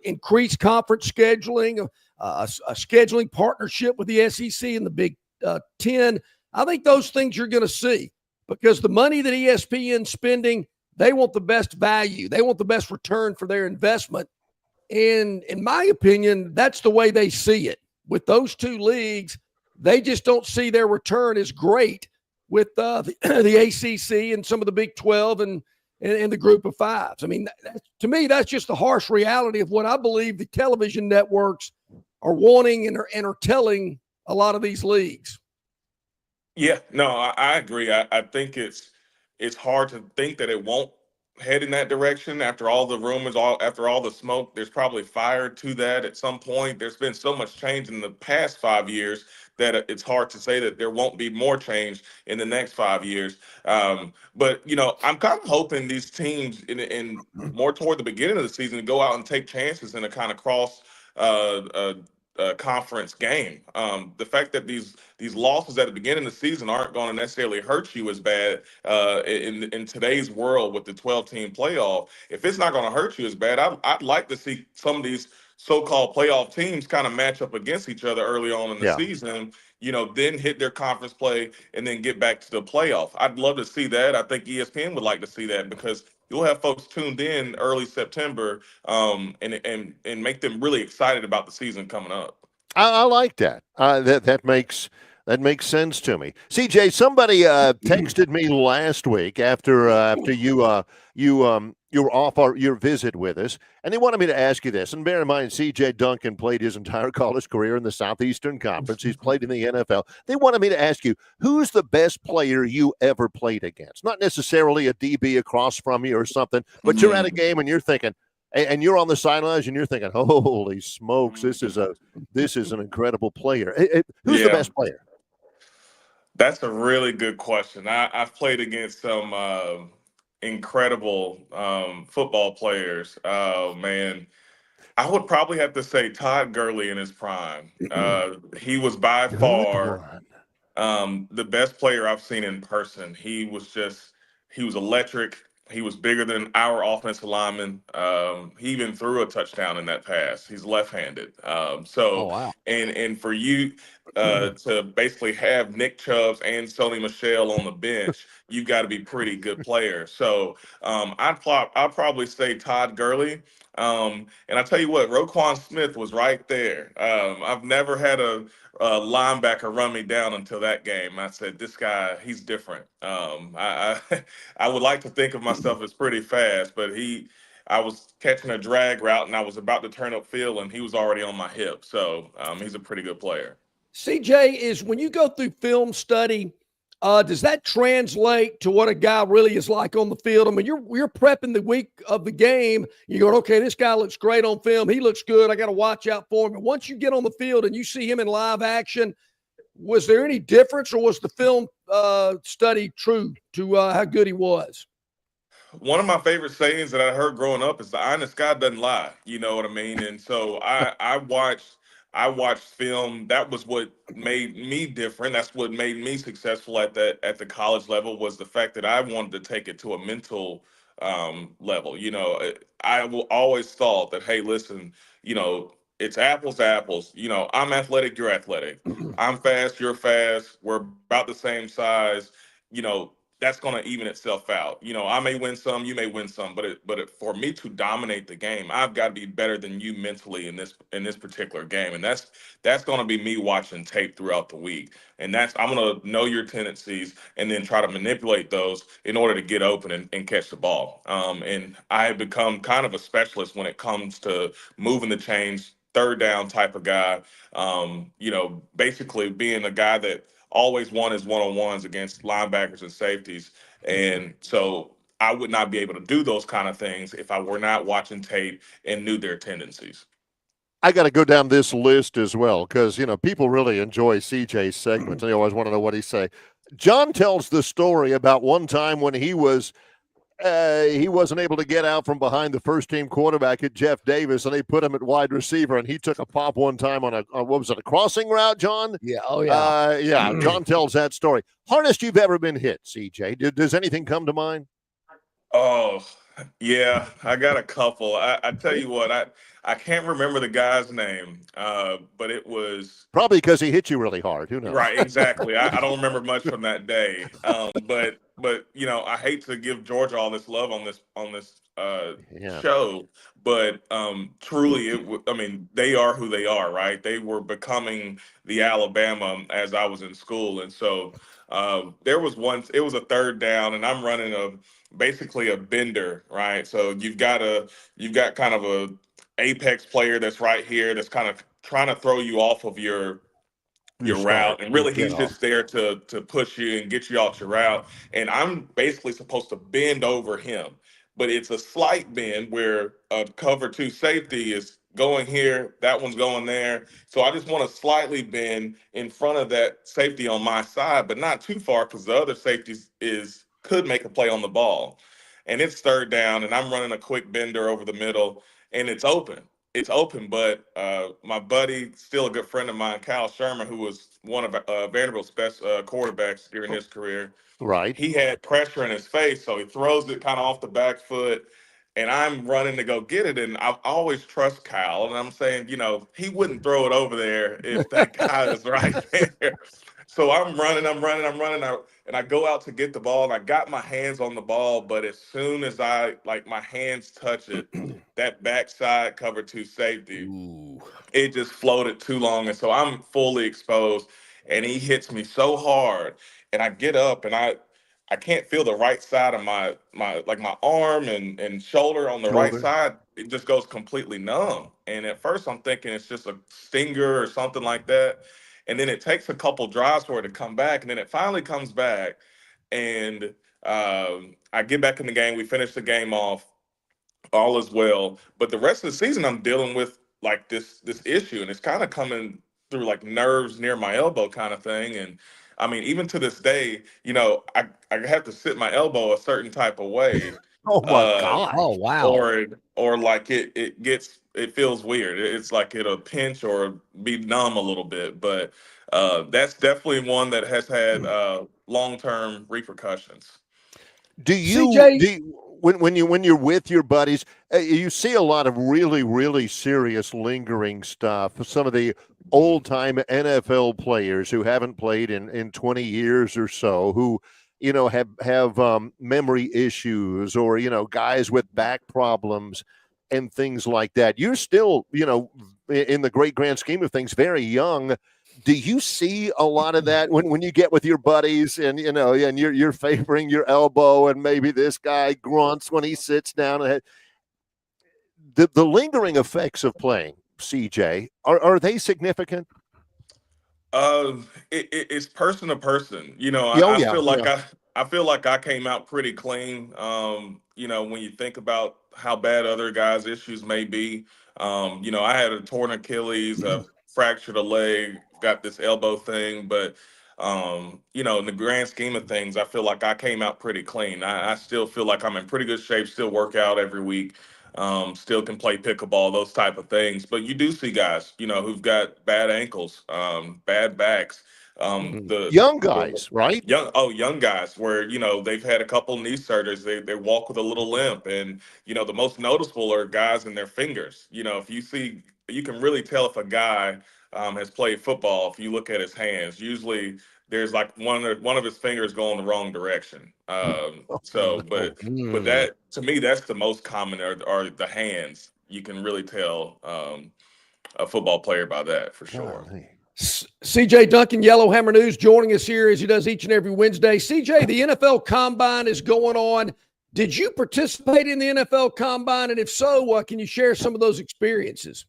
increased conference scheduling, a scheduling partnership with the SEC and the Big Ten. I think those things you're going to see because the money that ESPN's spending, they want the best value. They want the best return for their investment. And in my opinion, that's the way they see it. With those two leagues, they just don't see their return as great with the ACC and some of the Big 12 and the Group of Fives. I mean, to me, that's just the harsh reality of what I believe the television networks are wanting and are telling a lot of these leagues.
Yeah, no, I agree. I think it's hard to think that it won't head in that direction after all the rumors, after all the smoke. There's probably fire to that at some point. There's been so much change in the past 5 years that it's hard to say that there won't be more change in the next 5 years. But I'm kind of hoping these teams in more toward the beginning of the season go out and take chances in a kind of cross conference game. The fact that these losses at the beginning of the season aren't going to necessarily hurt you as bad in today's world with the 12-team playoff. If it's not going to hurt you as bad, I'd like to see some of these so-called playoff teams kind of match up against each other early on in the season, then hit their conference play and then get back to the playoff. I'd love to see that. I think ESPN would like to see that because you'll have folks tuned in early September and make them really excited about the season coming up.
I like that. That makes sense to me. CJ, somebody texted me last week after you were off your visit with us, and they wanted me to ask you this. And bear in mind, CJ Duncan played his entire college career in the Southeastern Conference. He's played in the NFL. They wanted me to ask you, who's the best player you ever played against? Not necessarily a DB across from you or something, but you're at a game and you're thinking, and you're on the sidelines and you're thinking, holy smokes, this is an incredible player. Who's the best player?
That's a really good question. I've played against some incredible football players. Oh, man. I would probably have to say Todd Gurley in his prime. He was by far the best player I've seen in person. He was electric. He was bigger than our offensive lineman. He even threw a touchdown in that pass. He's left-handed. And for you to basically have Nick Chubb and Sony Michel on the bench, you've got to be pretty good players. So I'd probably say Todd Gurley. And I tell you what, Roquan Smith was right there. I've never had a linebacker run me down until that game. I said, this guy, he's different. I would like to think of myself as pretty fast, but I was catching a drag route and I was about to turn upfield and he was already on my hip. So he's a pretty good player.
CJ, is when you go through film study, does that translate to what a guy really is like on the field? I mean, you're prepping the week of the game. You're going, okay, this guy looks great on film. He looks good. I got to watch out for him. And once you get on the field and you see him in live action, was there any difference or was the film study true to how good he was?
One of my favorite sayings that I heard growing up is the honest God doesn't lie. You know what I mean? And so I watched film. That was what made me different. That's what made me successful at the college level, was the fact that I wanted to take it to a mental level. I always thought that, hey, listen, it's apples to apples. I'm athletic, you're athletic. I'm fast, you're fast. We're about the same size. That's going to even itself out. I may win some, you may win some, but for me to dominate the game, I've got to be better than you mentally in this particular game. And that's going to be me watching tape throughout the week. And I'm going to know your tendencies and then try to manipulate those in order to get open and catch the ball. And I have become kind of a specialist when it comes to moving the chains, third down type of guy, basically being a guy that always won his one-on-ones against linebackers and safeties. And so I would not be able to do those kind of things if I were not watching tape and knew their tendencies.
I got to go down this list as well because, people really enjoy CJ's segments. They always want to know what he say. John tells the story about one time when he wasn't able to get out from behind the first-team quarterback at Jeff Davis, and they put him at wide receiver, and he took a pop one time on a crossing route, John?
Yeah, oh, yeah.
Yeah, John tells that story. Hardest you've ever been hit, CJ? Does anything come to mind?
Oh, Yeah, I got a couple. I tell you what, I can't remember the guy's name, but it was
Probably because he hit you really hard. Who knows?
right. Exactly. I don't remember much from that day. But I hate to give Georgia all this love on this
Yeah.
show, but truly, I mean, they are who they are, right? They were becoming the Alabama as I was in school, and so there was once it was a third down, and I'm running basically a bender, right? So you've got kind of a apex player that's right here that's kind of trying to throw you off of your
Start.
route, and
You
really
get
he's
off.
just there to push you and get you off your route, and I'm basically supposed to bend over him, but it's a slight bend where a cover two safety is going here, that one's going there, so I just want to slightly bend in front of that safety on my side, but not too far because the other safeties is could make a play on the ball, and it's third down, and I'm running a quick bender over the middle, and it's open, but my buddy, still a good friend of mine, Kyle Sherman, who was one of Vanderbilt's best quarterbacks during his career,
Right.
he had pressure in his face, so he throws it kind of off the back foot, and I'm running to go get it, and I always trust Kyle, and I'm saying, he wouldn't throw it over there if that guy is right there. So and I go out to get the ball, and I got my hands on the ball, but as soon as my hands touch it, that backside cover two safety,
Ooh.
it just floated too long, and so I'm fully exposed, and he hits me so hard, and I get up, and I can't feel the right side of my arm and shoulder on the right
Shoulder.
side. It just goes completely numb, and at first I'm thinking it's just a stinger or something like that, and then it takes a couple drives for it to come back, and then it finally comes back, and I get back in the game. We finish the game off, all is well. But the rest of the season, I'm dealing with like this issue, and it's kind of coming through like nerves near my elbow, kind of thing. And I mean, even to this day, I have to sit my elbow a certain type of way,
Oh my
uh,
God.
Oh, wow.
or like it feels weird. It's like it'll pinch or be numb a little bit, but that's definitely one that has had long term repercussions.
CJ,
When you're with your buddies, you see a lot of really, really serious lingering stuff. Some of the old time NFL players who haven't played in 20 years or so, who have memory issues, or guys with back problems and things like that. You're still, in the great grand scheme of things, very young. Do you see a lot of that when you get with your buddies, and and you're favoring your elbow, and maybe this guy grunts when he sits down, and the lingering effects of playing, CJ, are they significant?
It's person to person.
Oh
I
yeah,
feel like
yeah.
I feel like I came out pretty clean. When you think about how bad other guys' issues may be, I had a torn Achilles, a fractured a leg, got this elbow thing, but in the grand scheme of things, I feel like I came out pretty clean. I still feel like I'm in pretty good shape, still work out every week, still can play pickleball, those type of things. But you do see guys, who've got bad ankles, bad backs,
Young
the
guys, right?
young guys where they've had a couple knee surgeries, they walk with a little limp, and the most noticeable are guys in their fingers. If you see, you can really tell if a guy has played football if you look at his hands. Usually there's like one of his fingers going the wrong direction. So but that, to me, that's the most common, are the hands. You can really tell a football player by that, for sure.
Golly.
CJ Duncan, Yellowhammer News, joining us here as he does each and every Wednesday. CJ, the NFL Combine is going on. Did you participate in the NFL Combine? And if so, can you share some of those experiences?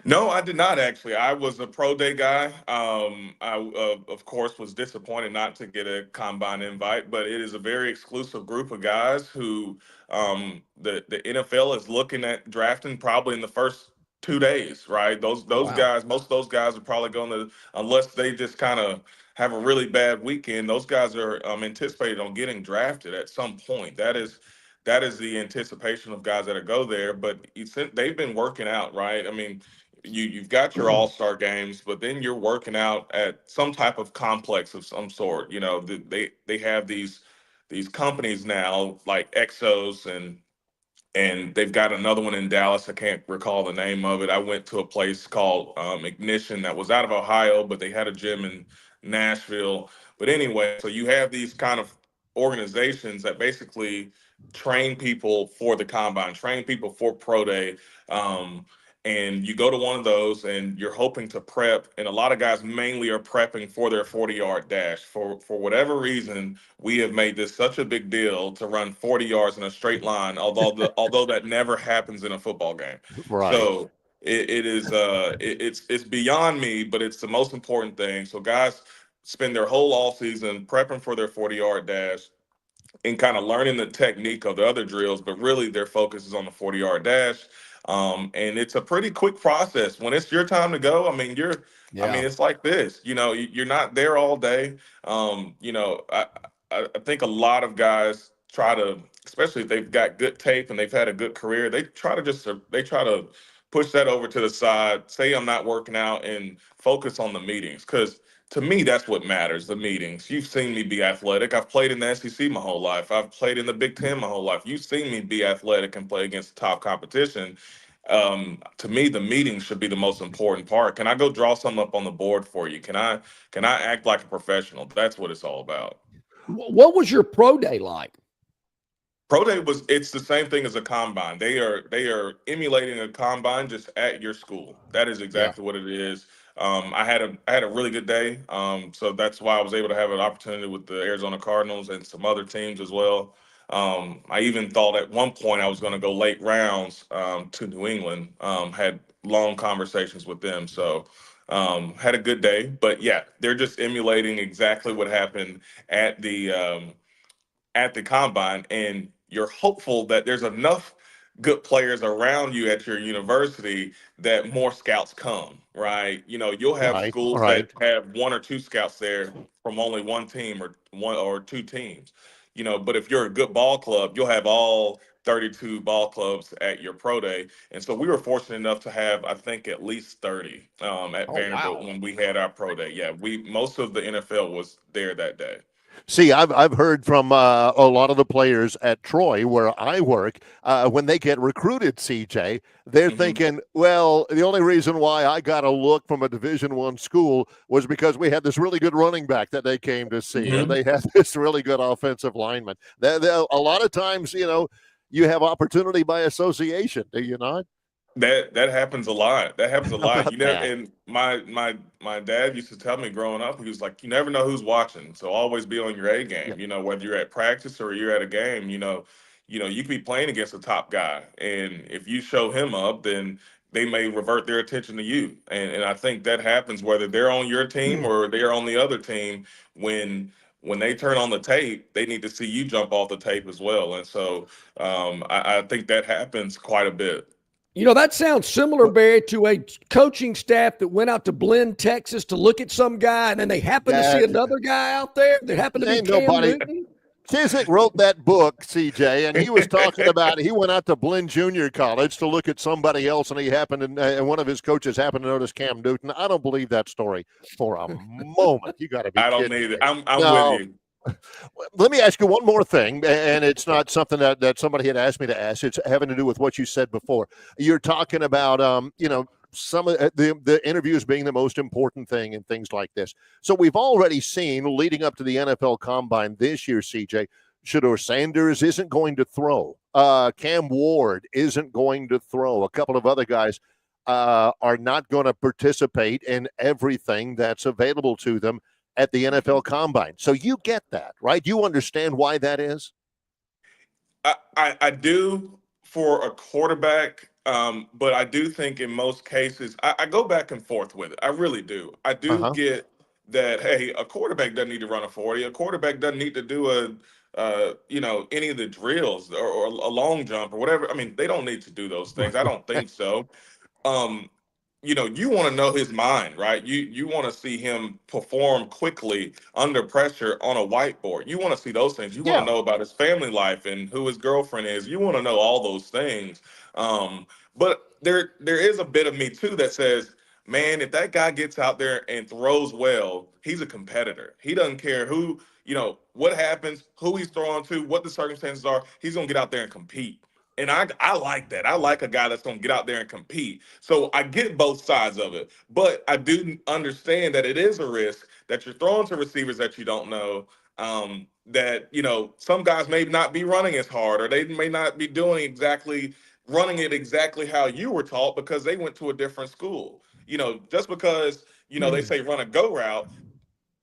No, I did not actually. I was a pro day guy. Of course, was disappointed not to get a combine invite, but it is a very exclusive group of guys who the NFL is looking at drafting probably in the first 2 days, right? Those
Wow.
guys, most of those guys are probably going to, unless they just kind of have a really bad weekend. Those guys are anticipated on getting drafted at some point. That is the anticipation of guys that go there. But they've been working out, right? I mean, you've got your all-star games, but then you're working out at some type of complex of some sort. They have these companies now like Exos and and they've got another one in Dallas. I can't recall the name of it. I went to a place called Ignition that was out of Ohio, but they had a gym in Nashville. But anyway, so you have these kind of organizations that basically train people for the combine, train people for pro day. Um, and you go to one of those and you're hoping to prep, and a lot of guys mainly are prepping for their 40-yard dash. For whatever reason, we have made this such a big deal to run 40 yards in a straight line, although that never happens in a football game.
Right.
So it's beyond me, but it's the most important thing. So guys spend their whole off season prepping for their 40-yard dash and kind of learning the technique of the other drills, but really their focus is on the 40-yard dash. And it's a pretty quick process. When it's your time to go, I mean, it's like this, you're not there all day. I think a lot of guys try to, especially if they've got good tape and they've had a good career, they try to push that over to the side, say I'm not working out, and focus on the meetings. Because to me, that's what matters, the meetings. You've seen me be athletic. I've played in the SEC my whole life. I've played in the Big Ten my whole life. You've seen me be athletic and play against top competition. To me, the meetings should be the most important part. Can I go draw something up on the board for you? Can I act like a professional? That's what it's all about.
What was your pro day like?
Pro day it's the same thing as a combine. They are emulating a combine just at your school. That is exactly what it is. I had a really good day. So that's why I was able to have an opportunity with the Arizona Cardinals and some other teams as well. I even thought at one point I was going to go late rounds to New England. Had long conversations with them. So had a good day. But yeah, they're just emulating exactly what happened at the combine, and you're hopeful that there's enough good players around you at your university that more scouts come, right? You'll have
Right.
schools
Right.
that have one or two scouts there from only one team or one or two teams. But if you're a good ball club, you'll have all 32 ball clubs at your pro day. And so we were fortunate enough to have, I think, at least 30 at
Oh,
Vanderbilt
wow.
when we had our pro day. Yeah, most of the NFL was there that day.
See, I've heard from a lot of the players at Troy, where I work, when they get recruited, CJ, they're
Mhm.
thinking, well, the only reason why I got a look from a Division I school was because we had this really good running back that they came to see, or
Mhm.
they had this really good offensive lineman. A lot of times, you have opportunity by association, do you not?
That happens a lot. That happens a
How
lot.
about
You know,
that?
and my dad used to tell me growing up, he was like, you never know who's watching. So always be on your A
Yeah.
game, whether you're at practice or you're at a game, you could be playing against a top guy. And if you show him up, then they may revert their attention to you. And I think that happens whether they're on your team or they're on the other team. When they turn on the tape, they need to see you jump off the tape as well. And so I think that happens quite a bit.
That sounds similar, Barry, to a coaching staff that went out to Blinn, Texas to look at some guy, and then they happened to see
That
another guy out there that happened to be
ain't
Cam
nobody.
Newton.
Chiswick wrote that book, CJ, and he was talking about he went out to Blinn Junior College to look at somebody else, and he happened to, and one of his coaches happened to notice Cam Newton. I don't believe that story for a moment. You got to be
I don't
kidding
need it.
me.
I'm with
No.
you.
Let me ask you one more thing, and it's not something that somebody had asked me to ask. It's having to do with what you said before. You're talking about, some of the interviews being the most important thing and things like this. So we've already seen leading up to the NFL Combine this year, CJ, Shedeur Sanders isn't going to throw. Cam Ward isn't going to throw. A couple of other guys are not going to participate in everything that's available to them at the NFL Combine. So you get that, right? You understand why that is?
I do for a quarterback, but I do think in most cases I go back and forth with it. I really do. I do
Uh-huh.
get that. Hey, a quarterback doesn't need to run a 40. A quarterback doesn't need to do any of the drills or a long jump or whatever. I mean, they don't need to do those things. I don't think so. um, you want to know his mind, right? You want to see him perform quickly under pressure on a whiteboard. You want to see those things. You want to
Yeah.
know about his family life and who his girlfriend is. You want to know all those things. But there is a bit of me too that says, man, if that guy gets out there and throws well, he's a competitor. He doesn't care what happens, who he's throwing to, what the circumstances are. He's gonna get out there and compete. And I like that. I like a guy that's going to get out there and compete. So I get both sides of it. But I do understand that it is a risk that you're throwing to receivers that you don't know. That, some guys may not be running as hard, or they may not be running it exactly how you were taught because they went to a different school. Just because, they say run a go route,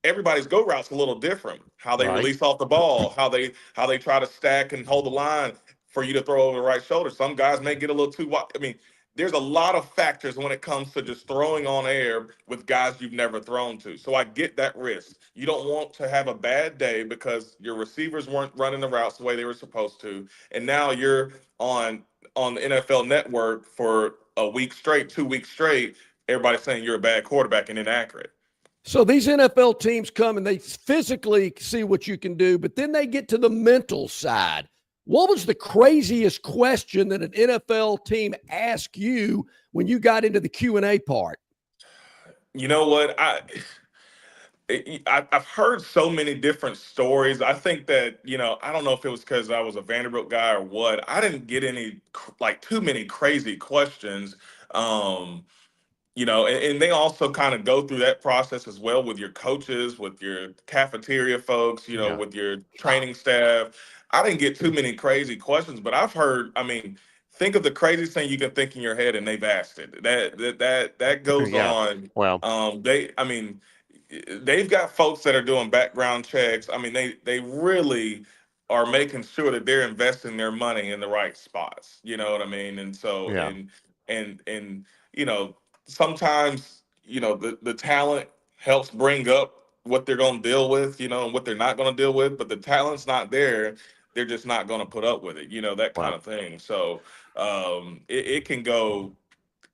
everybody's go route's a little different. How they
Right.
release off the ball, how they try to stack and hold the line for you to throw over the right shoulder. Some guys may get a little too wide. I mean, there's a lot of factors when it comes to just throwing on air with guys you've never thrown to. So I get that risk. You don't want to have a bad day because your receivers weren't running the routes the way they were supposed to, and now you're on the NFL Network for a week straight, 2 weeks straight. Everybody's saying you're a bad quarterback and inaccurate.
So these NFL teams come and they physically see what you can do, but then they get to the mental side. What was the craziest question that an NFL team asked you when you got into the Q&A part?
You know what? I've heard so many different stories. I think that, I don't know if it was because I was a Vanderbilt guy or what. I didn't get any, too many crazy questions. And they also kind of go through that process as well with your coaches, with your cafeteria folks, with your training staff. I didn't get too many crazy questions, but I've heard, think of the craziest thing you can think in your head and they've asked it. That goes on.
Wow.
They've got folks that are doing background checks. They really are making sure that they're investing their money in the right spots. You know what I mean? And so, and sometimes, the talent helps bring up what they're going to deal with, and what they're not going to deal with, but the talent's not there. They're just not going to put up with it, that kind of thing. So it can go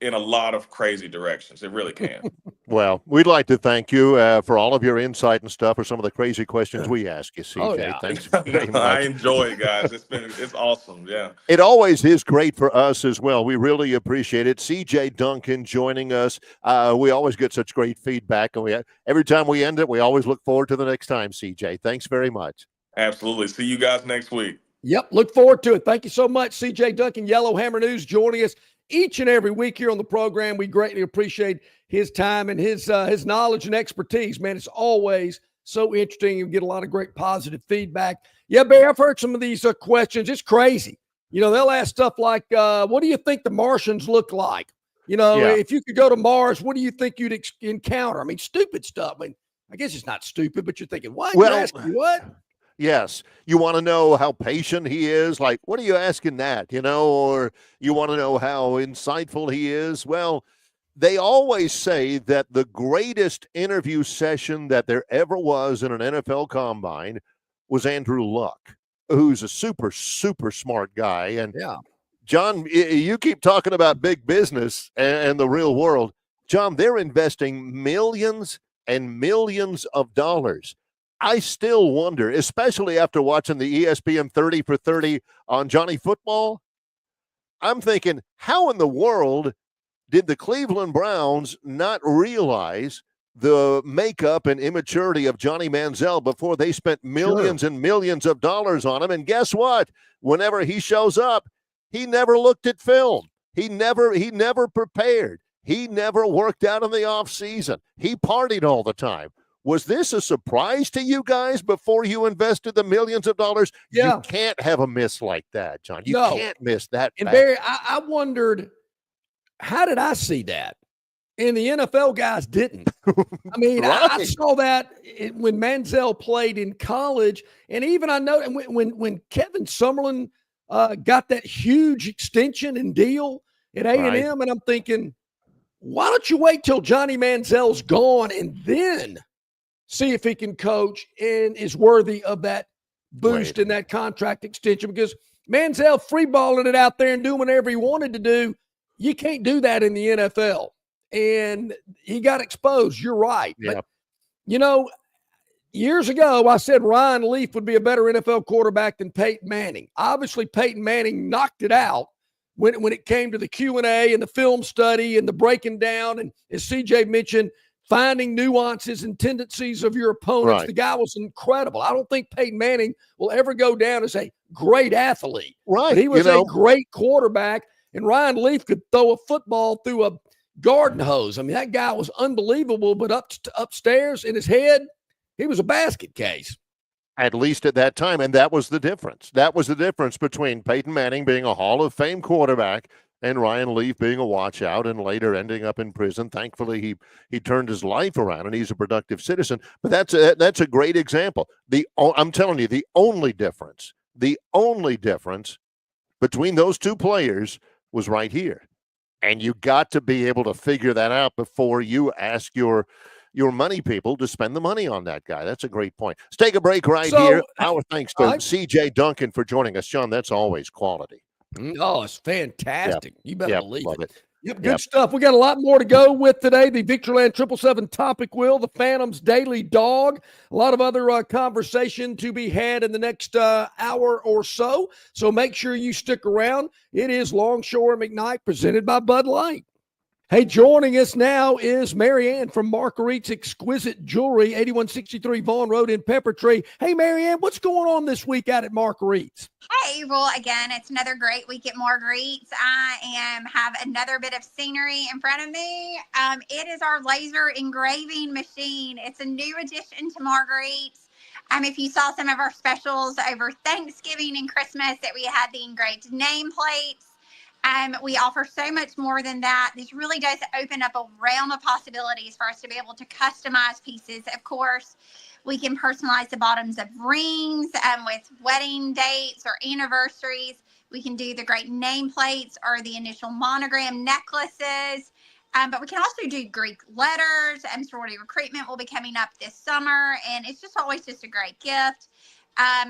in a lot of crazy directions. It really can.
Well, we'd like to thank you for all of your insight and stuff for some of the crazy questions we ask you, CJ.
Oh, yeah.
Thanks very much.
I enjoy it, guys. It's awesome. Yeah.
It always is great for us as well. We really appreciate it. CJ Duncan joining us. We always get such great feedback, and every time we end it, we always look forward to the next time, CJ. Thanks very much.
Absolutely. See you guys next week.
Yep. Look forward to it. Thank you so much, CJ Duncan, Yellowhammer News, joining us each and every week here on the program. We greatly appreciate his time and his knowledge and expertise. Man, it's always so interesting. You get a lot of great positive feedback. Yeah, Barry, I've heard some of these questions. It's crazy. They'll ask stuff like, what do you think the Martians look like? If you could go to Mars, what do you think you'd encounter? Stupid stuff. I guess it's not stupid, but you're thinking, why? Well, you're asking what?
Yes. You want to know how patient he is? Like, what are you asking that? Or you want to know how insightful he is? Well, they always say that the greatest interview session that there ever was in an NFL combine was Andrew Luck, who's a super, super smart guy. And
yeah,
John, you keep talking about big business and the real world. John, they're investing millions and millions of dollars. I still wonder, especially after watching the ESPN 30 for 30 on Johnny Football, I'm thinking, how in the world did the Cleveland Browns not realize the makeup and immaturity of Johnny Manziel before they spent millions and millions of dollars on him? And guess what? Whenever he shows up, he never looked at film. He never prepared. He never worked out in the offseason. He partied all the time. Was this a surprise to you guys before you invested the millions of dollars?
Yeah.
You can't have a miss like that, John. You can't miss that.
And Barry, I wondered, how did I see that? And the NFL guys didn't.
Right.
I saw that when Manziel played in college. And even I know when Kevin Summerlin got that huge extension and deal at A&M, right. And I'm thinking, why don't you wait till Johnny Manziel's gone and then see if he can coach and is worthy of that boost in that contract extension? Because Manziel freeballing it out there and doing whatever he wanted to do, you can't do that in the NFL. And he got exposed. You're right.
Yeah.
But, years ago, I said Ryan Leaf would be a better NFL quarterback than Peyton Manning. Obviously, Peyton Manning knocked it out when it came to the Q&A and the film study and the breaking down. And as CJ mentioned, finding nuances and tendencies of your opponents. Right. The guy was incredible. I don't think Peyton Manning will ever go down as a great athlete.
Right.
But he was a great quarterback, and Ryan Leaf could throw a football through a garden hose. I mean, that guy was unbelievable, but upstairs in his head, he was a basket case.
At least at that time, and that was the difference. That was the difference between Peyton Manning being a Hall of Fame quarterback and Ryan Leaf being a washout and later ending up in prison. Thankfully, he turned his life around and he's a productive citizen. But that's a great example. I'm telling you, the only difference between those two players was right here. And you got to be able to figure that out before you ask your money people to spend the money on that guy. That's a great point. Let's take a break here. Our thanks to CJ Duncan for joining us. John, that's always quality.
Oh, it's fantastic. Yep. You better believe it. Yep, good stuff. We got a lot more to go with today. The Victoryland 777 topic wheel, the Phantom's Daily Dog, a lot of other conversation to be had in the next hour or so. So make sure you stick around. It is Longshore McKnight presented by Bud Light. Hey, joining us now is Marianne from Marguerite's Exquisite Jewelry, 8163 Vaughn Road in Pepper Tree. Hey, Marianne, what's going on this week out at Marguerite's?
Hey, well, again, it's another great week at Marguerite's. I have another bit of scenery in front of me. It is our laser engraving machine. It's a new addition to Marguerite's. If you saw some of our specials over Thanksgiving and Christmas, that we had the engraved nameplates. We offer so much more than that. This really does open up a realm of possibilities for us to be able to customize pieces. Of course, we can personalize the bottoms of rings with wedding dates or anniversaries. We can do the great nameplates or the initial monogram necklaces. But we can also do Greek letters, and sorority recruitment will be coming up this summer. And it's just always just a great gift.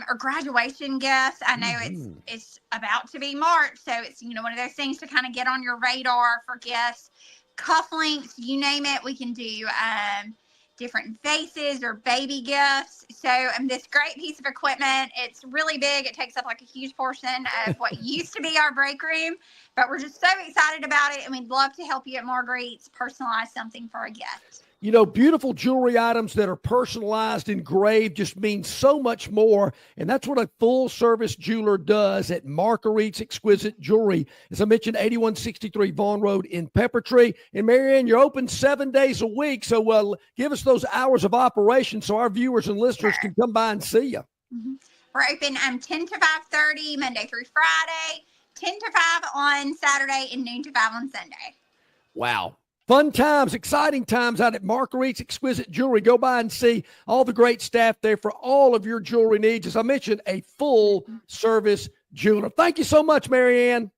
Or graduation gifts. I know it's about to be March, so it's one of those things to kind of get on your radar for gifts. Cufflinks, you name it, we can do different vases or baby gifts. So this great piece of equipment, it's really big. It takes up like a huge portion of what used to be our break room, but we're just so excited about it, and we'd love to help you at Marguerite's personalize something for a gift.
Beautiful jewelry items that are personalized, engraved just mean so much more. And that's what a full-service jeweler does at Marguerite's Exquisite Jewelry. As I mentioned, 8163 Vaughn Road in Pepper Tree. And, Marianne, you're open 7 days a week. So give us those hours of operation so our viewers and listeners can come by and see you.
Mm-hmm. We're open 10 to 5:30 Monday through Friday, 10 to 5 on Saturday, and noon to 5 on Sunday.
Wow. Fun times, exciting times out at Marguerite's Exquisite Jewelry. Go by and see all the great staff there for all of your jewelry needs. As I mentioned, a full-service jeweler. Thank you so much, Marianne.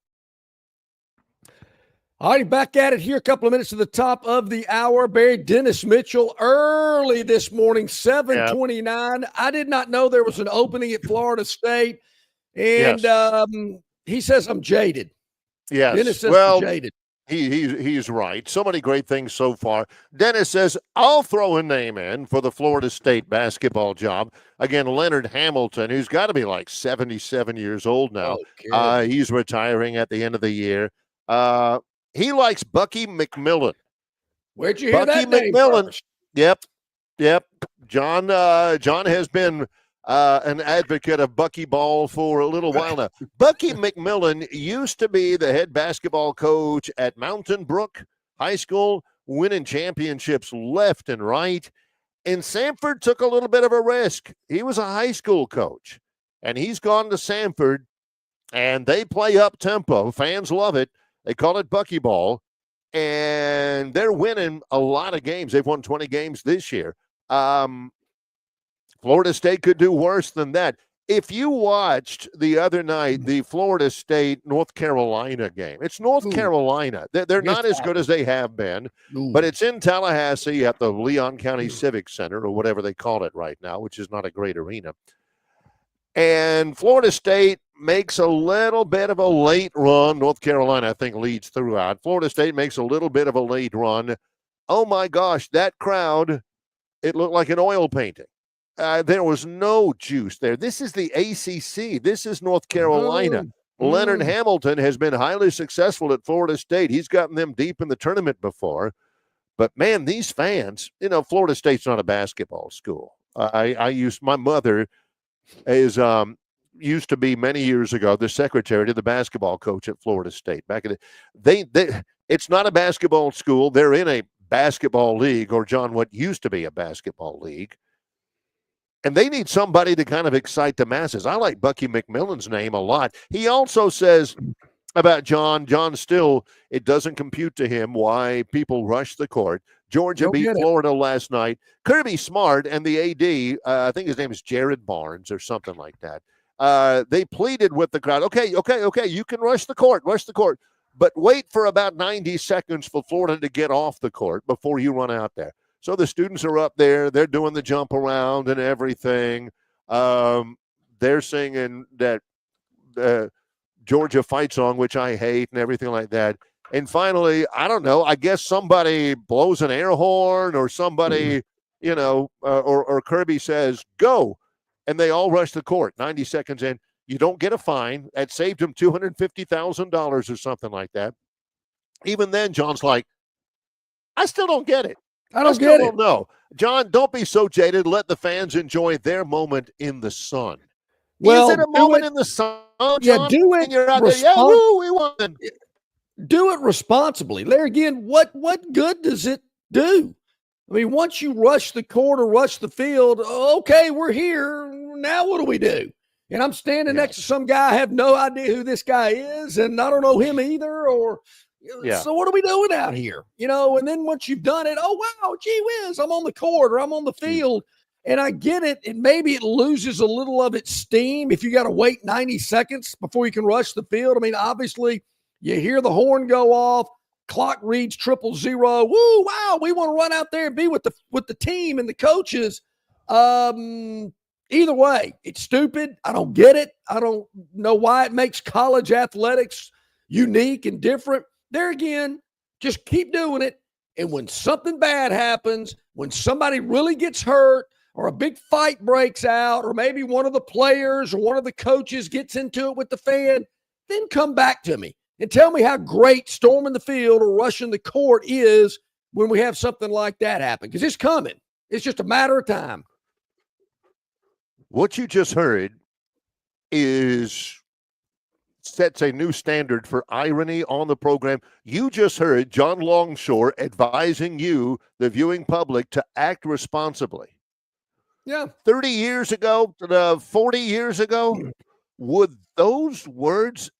All right, back at it here. A couple of minutes to the top of the hour. Barry Dennis Mitchell early this morning, 7:29. I did not know there was an opening at Florida State. And he says I'm jaded.
Yes.
Dennis says I'm jaded.
He's right. So many great things so far. Dennis says, I'll throw a name in for the Florida State basketball job. Again, Leonard Hamilton, who's got to be like 77 years old now. He's retiring at the end of the year. He likes Bucky McMillan.
Where'd you hear that name first?
Yep. John has been an advocate of Bucky ball for a little while now. Bucky McMillan used to be the head basketball coach at Mountain Brook High School, winning championships left and right. And Samford took a little bit of a risk. He was a high school coach, and he's gone to Samford, and they play up tempo. Fans love it. They call it Bucky ball, and they're winning a lot of games. They've won 20 games this year. Florida State could do worse than that. If you watched the other night, the Florida State-North Carolina game, it's North Carolina. They're not as good as they have been, but it's in Tallahassee at the Leon County Civic Center, or whatever they call it right now, which is not a great arena. And Florida State makes a little bit of a late run. North Carolina, I think, leads throughout. Florida State makes a little bit of a late run. Oh, my gosh, that crowd, it looked like an oil painting. There was no juice there. This is the ACC. This is North Carolina. Leonard Hamilton has been highly successful at Florida State. He's gotten them deep in the tournament before. But, man, these fans, Florida State's not a basketball school. My mother is used to be many years ago the secretary to the basketball coach at Florida State. Back in the, it's not a basketball school. They're in a basketball league, or John, what used to be a basketball league. And they need somebody to kind of excite the masses. I like Bucky McMillan's name a lot. He also says about John still, it doesn't compute to him why people rush the court. Georgia beat Florida last night. Kirby Smart and the AD, I think his name is Jared Barnes or something like that. They pleaded with the crowd, okay, you can rush the court, but wait for about 90 seconds for Florida to get off the court before you run out there. So the students are up there. They're doing the jump around and everything. They're singing that Georgia fight song, which I hate, and everything like that. And finally, I don't know, I guess somebody blows an air horn or somebody, or Kirby says, go. And they all rush the court 90 seconds in. You don't get a fine. That saved him $250,000 or something like that. Even then, John's like, I still don't get it. I still don't know. John, don't be so jaded. Let the fans enjoy their moment in the sun.
Well,
is it a moment in the sun, John?
Yeah, do it.
And you're out there, we won.
Do it responsibly. There again, what good does it do? I mean, once you rush the court or rush the field, okay, we're here. Now what do we do? And I'm standing next to some guy, I have no idea who this guy is, and I don't know him either. So what are we doing out here? And then once you've done it, oh, wow, gee whiz, I'm on the court or I'm on the field. And I get it. And maybe it loses a little of its steam if you got to wait 90 seconds before you can rush the field. I mean, obviously, you hear the horn go off, clock reads 000. Woo, wow, we want to run out there and be with the team and the coaches. Either way, it's stupid. I don't get it. I don't know why it makes college athletics unique and different. There again, just keep doing it. And when something bad happens, when somebody really gets hurt or a big fight breaks out, or maybe one of the players or one of the coaches gets into it with the fan, then come back to me and tell me how great storming the field or rushing the court is when we have something like that happen, because it's coming. It's just a matter of time.
What you just heard sets a new standard for irony on the program. You just heard John Longshore advising you, the viewing public, to act responsibly.
Yeah.
30 years ago, 40 years ago, would those words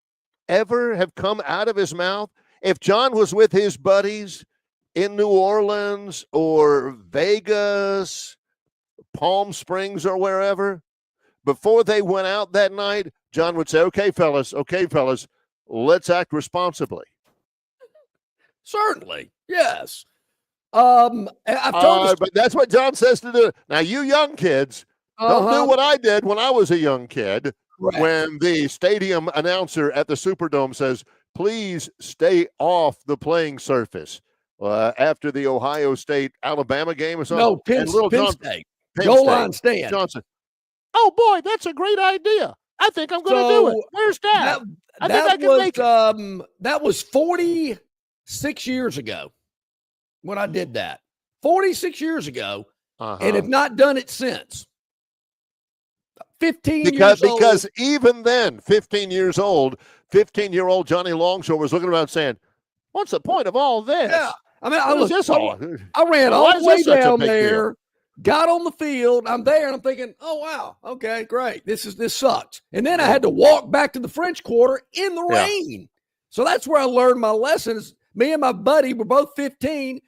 ever have come out of his mouth? If John was with his buddies in New Orleans or Vegas, Palm Springs or wherever, before they went out that night, John would say, okay, fellas, let's act responsibly.
Certainly. Yes. I've told
but that's what John says to do. Now, you young kids, don't do what I did when I was a young kid.
Correct.
When the stadium announcer at the Superdome says, please stay off the playing surface after the Ohio State-Alabama game or something.
No, Penn State. Goal line stand.
Johnson. Oh, boy, that's a great idea. I think I'm going to do it. Where's Dad? I think I can make it.
That was 46 years ago when I did that. 46 years ago, and have not done it since. 15 years old.
Because even then, 15 years old, 15-year-old Johnny Longshore was looking around saying, what's the point of all this?
Yeah. I mean,
I
ran all the way down there, got on the field. I'm there, and I'm thinking, oh, wow, okay, great. This sucks. And then I had to walk back to the French Quarter in the rain. So that's where I learned my lessons. Me and my buddy were both 15.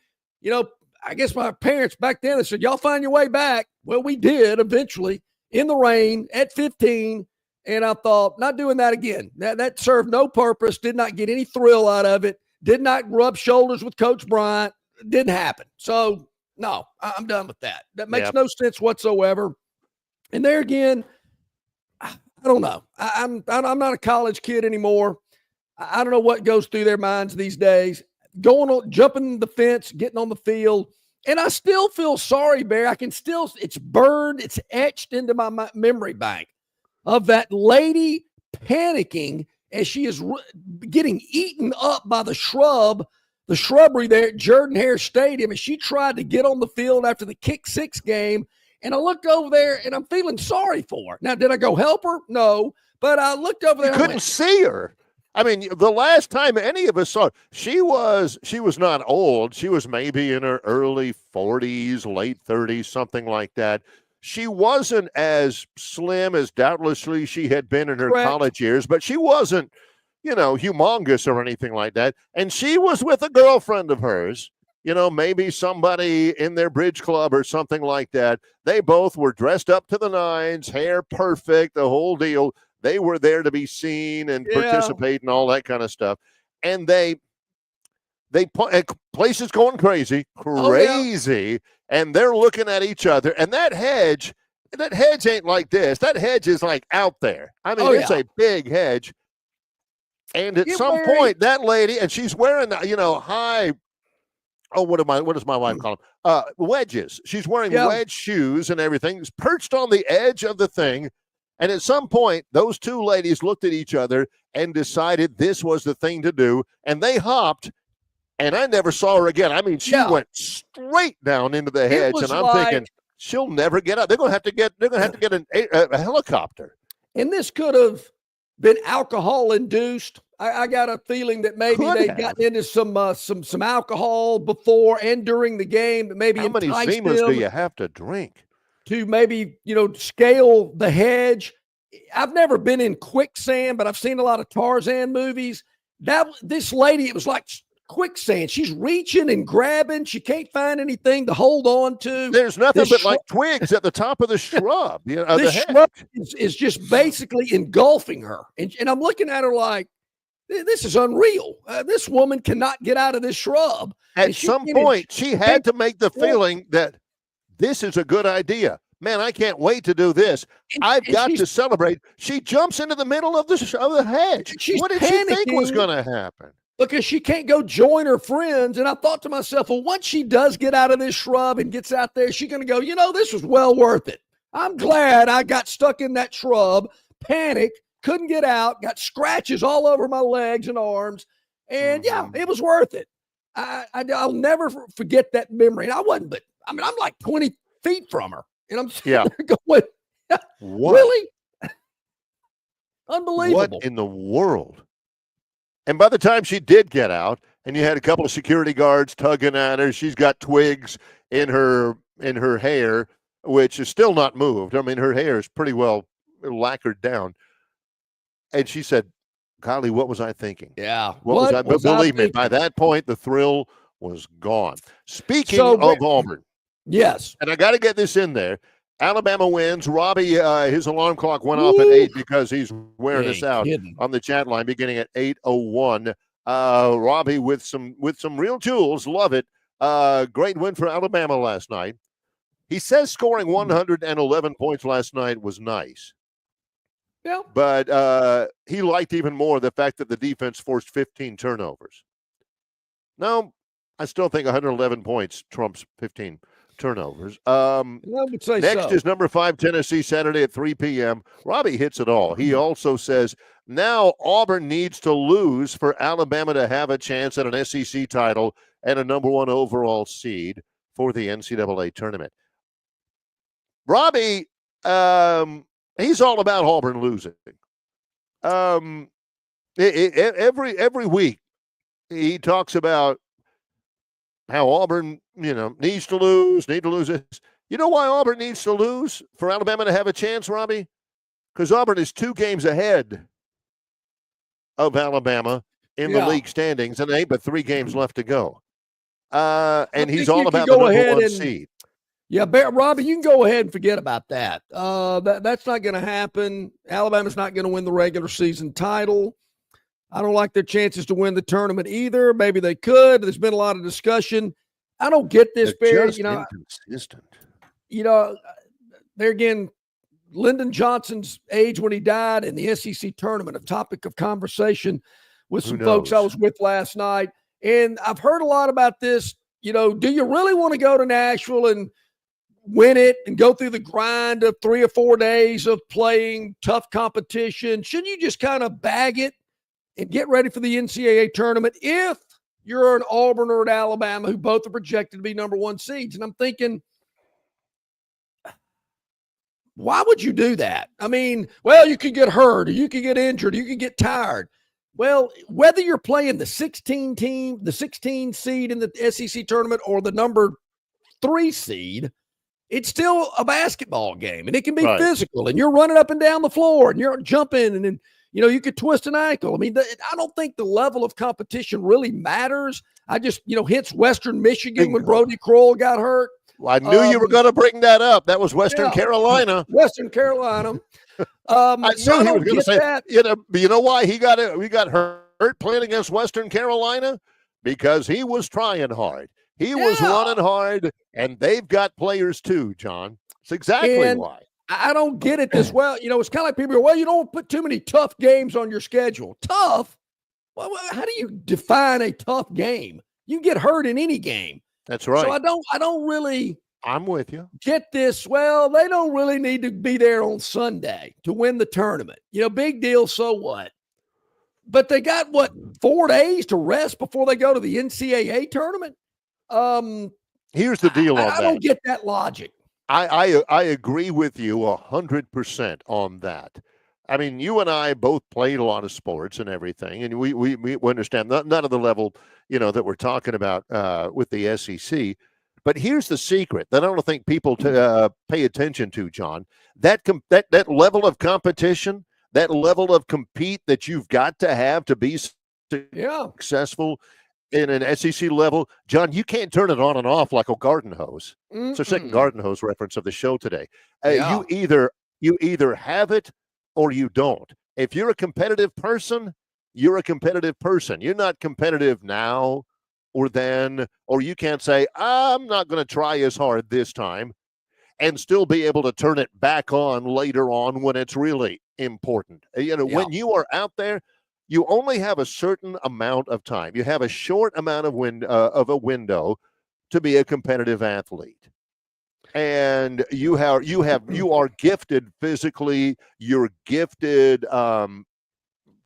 I guess my parents back then, they said, y'all find your way back. Well, we did eventually in the rain at 15. And I thought, not doing that again. That served no purpose, did not get any thrill out of it, did not rub shoulders with Coach Bryant. Didn't happen. So, no, I'm done with that. That makes no sense whatsoever. And there again, I don't know. I'm not a college kid anymore. I don't know what goes through their minds these days. Jumping the fence, getting on the field. And I still feel sorry, Barry. It's burned, it's etched into my memory bank of that lady panicking as she is getting eaten up by the shrubbery there at Jordan-Hare Stadium. And she tried to get on the field after the kick 6 game. And I looked over there, and I'm feeling sorry for her. Now, did I go help her? No. But I looked over there.
You couldn't see her. I mean, the last time any of us saw her, she was not old. She was maybe in her early 40s, late 30s, something like that. She wasn't as slim as doubtlessly she had been in her college years, but she wasn't, humongous or anything like that. And she was with a girlfriend of hers, maybe somebody in their bridge club or something like that. They both were dressed up to the nines, hair perfect, the whole deal. They were there to be seen and participate and all that kind of stuff. And place is going crazy, and they're looking at each other. And that hedge ain't like this. That hedge is like out there. I mean, it's a big hedge. And at some point, that lady, and she's wearing, high. Oh, what does my wife call them? Wedges. She's wearing wedge shoes and everything. It's perched on the edge of the thing. And at some point, those two ladies looked at each other and decided this was the thing to do. And they hopped, and I never saw her again. I mean, she went straight down into the hedge, and I'm thinking she'll never get out. They're going to have to get a helicopter.
And this could have been alcohol induced. I got a feeling that maybe they got into some alcohol before and during the game. That maybe
how many Zimas do you have to drink
to maybe scale the hedge? I've never been in quicksand, but I've seen a lot of Tarzan movies. This lady, it was like quicksand. She's reaching and grabbing. She can't find anything to hold on to.
There's nothing but like twigs at the top of the shrub.
This shrub is just basically engulfing her. And I'm looking at her like, this is unreal. This woman cannot get out of this shrub.
At some point, she had to make the feeling that this is a good idea. Man, I can't wait to do this. I've got to celebrate. She jumps into the middle of the hedge. What did she think was going to happen?
Because she can't go join her friends. And I thought to myself, well, once she does get out of this shrub and gets out there, she's going to go, this was well worth it. I'm glad I got stuck in that shrub, panicked, couldn't get out, got scratches all over my legs and arms. And it was worth it. I'll never forget that memory. And I'm like 20 feet from her. And I'm sitting there going, really? Unbelievable.
What in the world? And by the time she did get out, and you had a couple of security guards tugging at her, she's got twigs in her hair, which is still not moved. I mean, her hair is pretty well lacquered down. And she said, golly, what was I thinking?
Yeah.
What was I? But believe me, by that point, the thrill was gone. Speaking of Auburn.
Yes.
And I got to get this in there. Alabama wins. Robbie, his alarm clock went off at 8 because he's wearing us out on the chat line beginning at 8:01. Robbie with some real jewels. Love it. Great win for Alabama last night. He says scoring 111 points last night was nice.
Yeah.
But he liked even more the fact that the defense forced 15 turnovers. No, I still think 111 points trumps 15 turnovers.
I would say
next is number 5 Tennessee Saturday at 3 p.m. Robbie hits it all. He also says now Auburn needs to lose for Alabama to have a chance at an SEC title and a number 1 overall seed for the NCAA tournament. Robbie, he's all about Auburn losing. Every week he talks about how Auburn, needs to lose, this. You know why Auburn needs to lose for Alabama to have a chance, Robbie? Because Auburn is 2 games ahead of Alabama in the league standings, and 8 but 3 games left to go. And he's all about the number 1 seed.
Yeah, Robbie, you can go ahead and forget about that. That's not going to happen. Alabama's not going to win the regular season title. I don't like their chances to win the tournament either. Maybe they could. There's been a lot of discussion. I don't get this, Barry.
Inconsistent.
There again, Lyndon Johnson's age when he died in the SEC tournament, a topic of conversation with some folks I was with last night. And I've heard a lot about this. Do you really want to go to Nashville and win it and go through the grind of 3 or 4 days of playing tough competition? Shouldn't you just kind of bag it and get ready for the NCAA tournament if you're an Auburn or an Alabama who both are projected to be number 1 seeds? And I'm thinking, Why would you do that? I mean, well, you could get hurt, or you could get injured, or you could get tired. Well, whether you're playing the 16 seed in the SEC tournament or the number 3 seed, it's still a basketball game, and it can be physical, and you're running up and down the floor, and you're jumping, and then, you could twist an ankle. I mean, I don't think the level of competition really matters. I just, hence Western Michigan when Brody Kroll got hurt.
Well, I knew you were going to bring that up. That was Western Carolina.
Western Carolina.
I knew he was going to say that. You know why we got hurt playing against Western Carolina? Because he was trying hard. He was running hard, and they've got players too, John. It's exactly why.
I don't get it this well. It's kind of like people go, well, you don't put too many tough games on your schedule. Tough? Well, how do you define a tough game? You get hurt in any game.
That's right.
So I don't really
I'm with you.
Get this. Well, they don't really need to be there on Sunday to win the tournament. Big deal, so what? But they got 4 days to rest before they go to the NCAA tournament?
Here's the deal on that.
I don't get that logic.
I agree with you 100% on that. I mean, you and I both played a lot of sports and everything, and we understand none of the level, that we're talking about with the SEC. But here's the secret that I don't think people pay attention to, John. That level of competition, that level of compete that you've got to have to be successful in an SEC level, John, you can't turn it on and off like a garden hose. It's our second garden hose reference of the show today. You either have it or you don't. If you're a competitive person, you're a competitive person. You're not competitive now or then, or you can't say, I'm not going to try as hard this time and still be able to turn it back on later on when it's really important. When you are out there, you only have a certain amount of time. You have a short amount of a window to be a competitive athlete. And you are gifted physically, you're gifted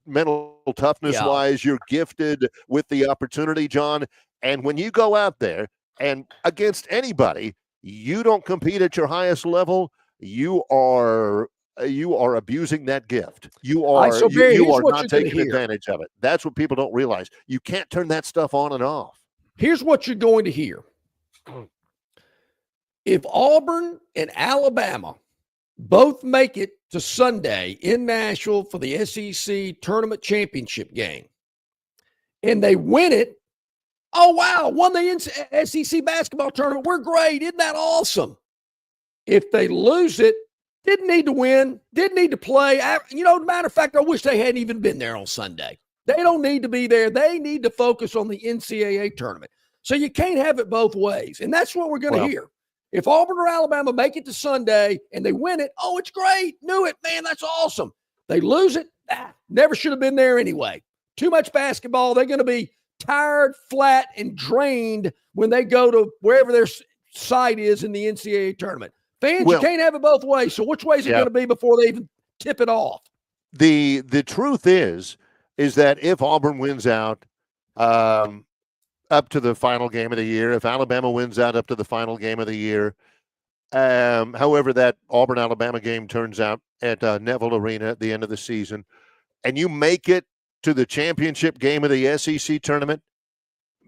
mental toughness wise, you're gifted with the opportunity, John. And when you go out there and against anybody, you don't compete at your highest level, you are abusing that gift. You are not taking advantage of it. That's what people don't realize. You can't turn that stuff on and off.
Here's what you're going to hear. If Auburn and Alabama both make it to Sunday in Nashville for the SEC tournament championship game, and they win it, oh, wow, won the SEC basketball tournament. We're great. Isn't that awesome? If they lose it, didn't need to win, didn't need to play. Matter of fact, I wish they hadn't even been there on Sunday. They don't need to be there. They need to focus on the NCAA tournament. So you can't have it both ways. And that's what we're going to hear. If Auburn or Alabama make it to Sunday and they win it, oh, it's great. Knew it, man. That's awesome. They lose it, never should have been there anyway. Too much basketball. They're going to be tired, flat, and drained when they go to wherever their site is in the NCAA tournament. Fans, you can't have it both ways. So which way is it going to be before they even tip it off?
The truth is that if Auburn wins out up to the final game of the year, if Alabama wins out up to the final game of the year, however that Auburn-Alabama game turns out at Neville Arena at the end of the season, and you make it to the championship game of the SEC tournament,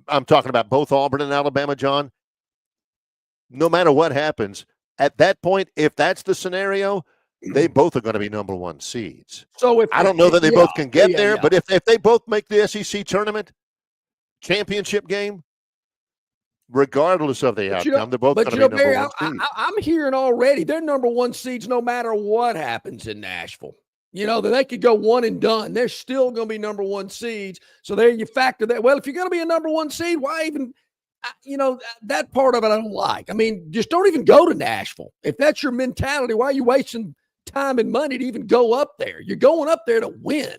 I'm talking about both Auburn and Alabama, John, no matter what happens, at that point, if that's the scenario, they both are going to be number 1 seeds.
So
I don't know that they both can get there, but if they both make the SEC tournament championship game, regardless of the outcome, they're both going to be number 1 seeds.
I'm hearing already they're number 1 seeds no matter what happens in Nashville. That they could go one and done. They're still going to be number 1 seeds. So there you factor that. Well, if you're going to be a number 1 seed, why even – that part of it I don't like. I mean, just don't even go to Nashville. If that's your mentality, why are you wasting time and money to even go up there? You're going up there to win.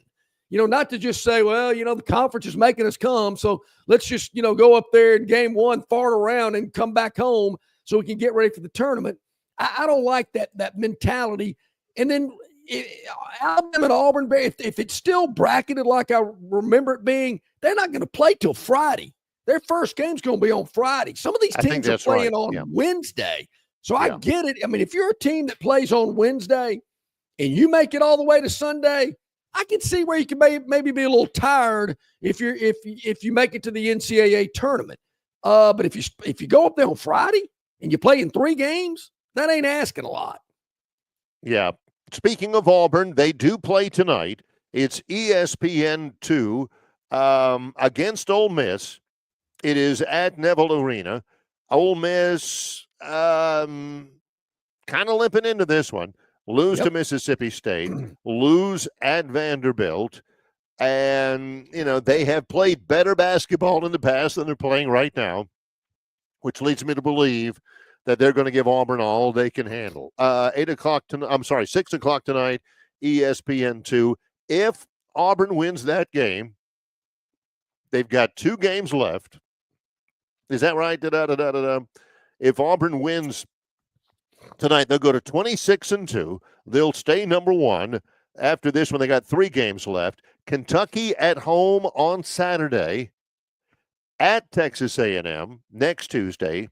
Not to just say, well, the conference is making us come, so let's just, go up there in game 1, fart around, and come back home so we can get ready for the tournament. I don't like that mentality. And then Alabama and Auburn, if it's still bracketed like I remember it being, they're not going to play till Friday. Their first game's going to be on Friday. Some of these teams are playing on Wednesday. So I get it. I mean, if you're a team that plays on Wednesday and you make it all the way to Sunday, I can see where you can maybe be a little tired if you make it to the NCAA tournament. But if you go up there on Friday and you play in 3 games, that ain't asking a lot.
Yeah. Speaking of Auburn, they do play tonight. It's ESPN2 against Ole Miss. It is at Neville Arena. Ole Miss kind of limping into this one. Lose to Mississippi State, lose at Vanderbilt. And, they have played better basketball in the past than they're playing right now, which leads me to believe that they're going to give Auburn all they can handle. 6 o'clock tonight, ESPN2. If Auburn wins that game, they've got 2 games left. Is that right? If Auburn wins tonight, they'll go to 26-2. They'll stay number 1. After this one, they got 3 games left. Kentucky at home on Saturday, at Texas A&M next Tuesday,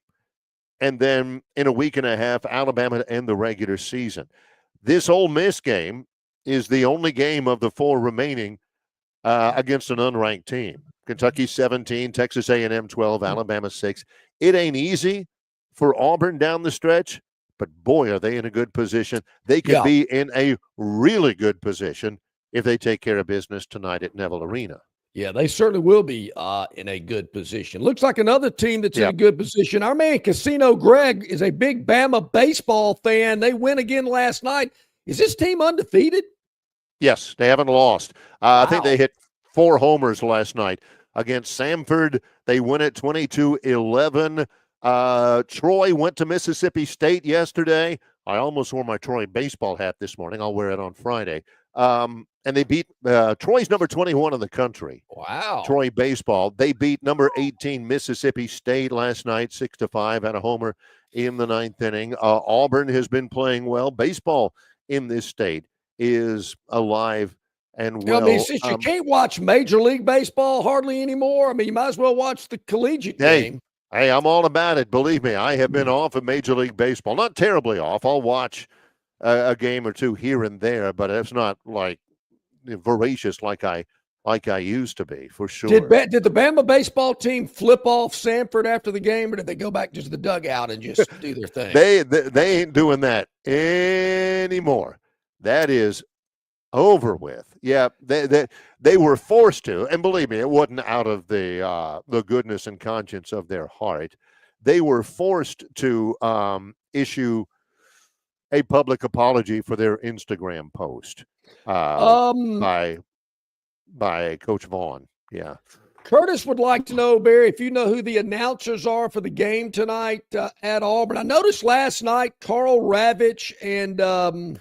and then in a week and a half, Alabama to end the regular season. This Ole Miss game is the only game of the 4 remaining against an unranked team. Kentucky 17, Texas A&M 12, Alabama 6. It ain't easy for Auburn down the stretch, but boy, are they in a good position. They could be in a really good position if they take care of business tonight at Neville Arena.
Yeah, they certainly will be in a good position. Looks like another team that's in a good position. Our man Casino Greg is a big Bama baseball fan. They win again last night. Is this team undefeated?
Yes, they haven't lost. I think they hit 4 homers last night against Samford. They win it 22-11. Troy went to Mississippi State yesterday. I almost wore my Troy baseball hat this morning. I'll wear it on Friday. And they beat Troy's number 21 in the country.
Wow.
Troy baseball. They beat number 18 Mississippi State last night, 6-5, had a homer in the 9th inning. Auburn has been playing well. Baseball in this state is alive and well.
I mean, since you can't watch Major League Baseball hardly anymore, I mean, you might as well watch the collegiate game.
Hey, I'm all about it. Believe me, I have been off of Major League Baseball. Not terribly off. I'll watch a game or 2 here and there, but it's not like voracious like I used to be, for sure.
Did the Bama baseball team flip off Samford after the game, or did they go back to the dugout and just do their thing?
They ain't doing that anymore. That is over with. Yeah, they were forced to, and believe me, it wasn't out of the goodness and conscience of their heart. They were forced to issue a public apology for their Instagram post by Coach Vaughn. Yeah.
Curtis would like to know, Barry, if you know who the announcers are for the game tonight at Auburn. I noticed last night Carl Ravitch and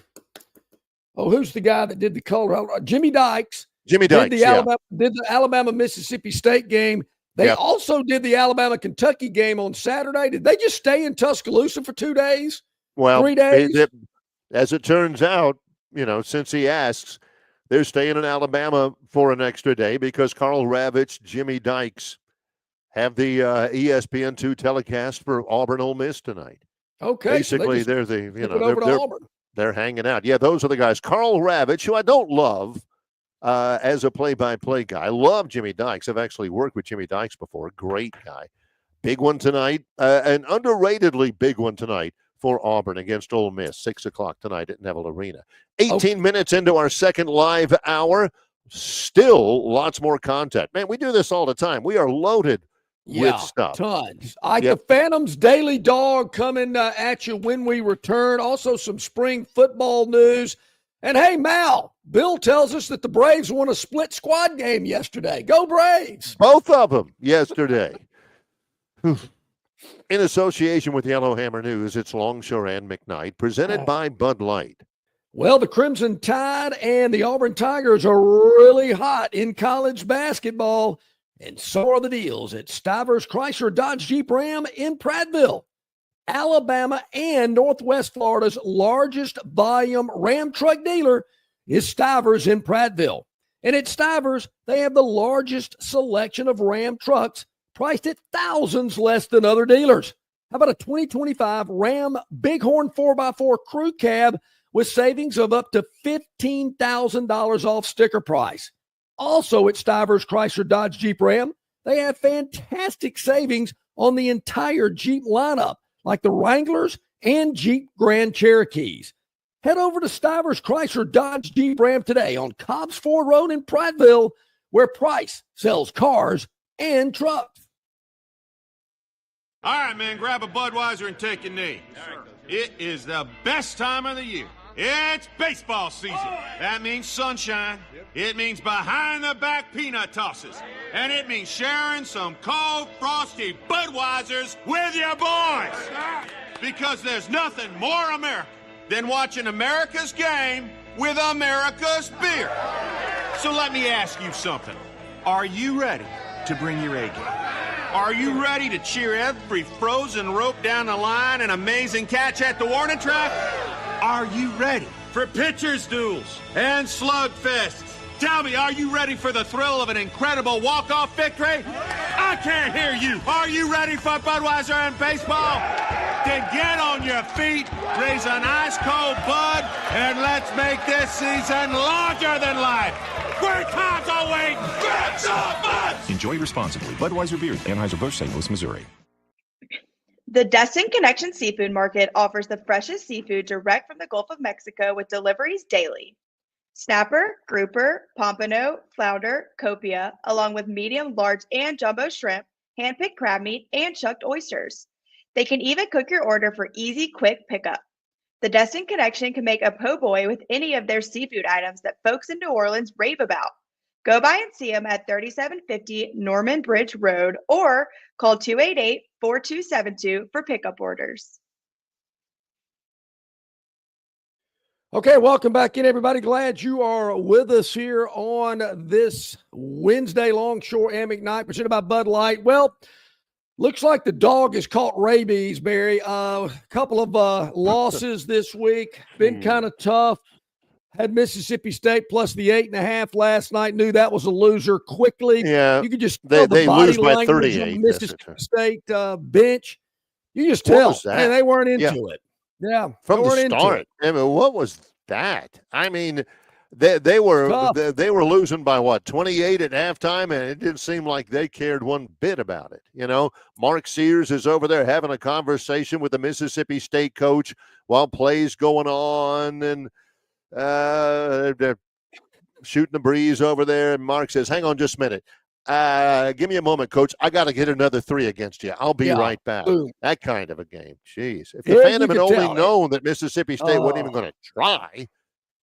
who's the guy that did the color? Jimmy Dykes. Did the Alabama-Mississippi State game. They also did the Alabama-Kentucky game on Saturday. Did they just stay in Tuscaloosa for 2 days?
Well,
3 days?
As it turns out, since he asks, they're staying in Alabama for an extra day because Carl Ravitch, Jimmy Dykes have the ESPN2 telecast for Auburn Ole Miss tonight.
Okay.
Basically,
so
they're hanging out. Yeah, those are the guys. Carl Ravitch, who I don't love as a play-by-play guy. I love Jimmy Dykes. I've actually worked with Jimmy Dykes before. Great guy. Big one tonight, an underratedly big one tonight for Auburn against Ole Miss, 6 o'clock tonight at Neville Arena. 18 minutes into our second live hour, still lots more content. Man, we do this all the time. We are loaded with stuff.
Tons. The Phantoms Daily Dog coming at you when we return. Also some spring football news. And hey, Mal, Bill tells us that the Braves won a split squad game yesterday. Go Braves!
Both of them yesterday. In association with Yellowhammer News, it's Longshore and McKnight, presented by Bud Light.
Well, the Crimson Tide and the Auburn Tigers are really hot in college basketball, and so are the deals at Stivers Chrysler Dodge Jeep Ram in Prattville. Alabama and Northwest Florida's largest volume Ram truck dealer is Stivers in Prattville. And at Stivers, they have the largest selection of Ram trucks priced at thousands less than other dealers. How about a 2025 Ram Bighorn 4x4 crew cab with savings of up to $15,000 off sticker price? Also at Stivers Chrysler Dodge Jeep Ram, they have fantastic savings on the entire Jeep lineup, like the Wranglers and Jeep Grand Cherokees. Head over to Stivers Chrysler Dodge Jeep Ram today on Cobbs Ford Road in Prattville, where Price sells cars and trucks.
All right, man, grab a Budweiser and take a knee. It is the best time of the year. It's baseball season. That means sunshine. It means behind-the-back peanut tosses. And it means sharing some cold, frosty Budweisers with your boys. Because there's nothing more American than watching America's game with America's beer. So let me ask you something. Are you ready to bring your A game? Are you ready to cheer every frozen rope down the line and amazing catch at the warning track? Are you ready for pitchers' duels and slugfests? Tell me, are you ready for the thrill of an incredible walk-off victory? I can't hear you. Are you ready for Budweiser and baseball? Then get on your feet, raise an ice-cold Bud, and let's make this season larger than life. Great times are waiting. Grab some Buds!
Enjoy responsibly. Budweiser Beer, Anheuser-Busch, St. Louis, Missouri.
The Destin Connection Seafood Market offers the freshest seafood direct from the Gulf of Mexico with deliveries daily. Snapper, grouper, pompano, flounder, copia, along with medium, large, and jumbo shrimp, hand-picked crab meat, and chucked oysters. They can even cook your order for easy, quick pickup. The Destin Connection can make a po' boy with any of their seafood items that folks in New Orleans rave about. Go by and see them at 3750 Norman Bridge Road or call 288-4272 for pickup orders.
Okay, welcome back in, everybody. Glad you are with us here on this Wednesday, Longshore and McKnight, presented by Bud Light. Well, looks like the dog has caught rabies, Barry. A couple of losses this week. Been kind of tough. Had Mississippi State plus the 8.5 last night. Knew that was a loser quickly.
Yeah,
you could just tell
they
body
lose by
language
38.
on the Mississippi State bench. You just tell. Man, they weren't into it. Yeah,
from the start. I mean, what was that? I mean, they were losing by what, 28 at halftime, and it didn't seem like they cared one bit about it. You know, Mark Sears is over there having a conversation with the Mississippi State coach while plays going on, and they're shooting the breeze over there. And Mark says, "Hang on, just a minute. Give me a moment, coach. I got to get another 3 against you. I'll be right back." Boom. That kind of a game. Jeez. If the Phantom had only known that Mississippi State wasn't even going to try.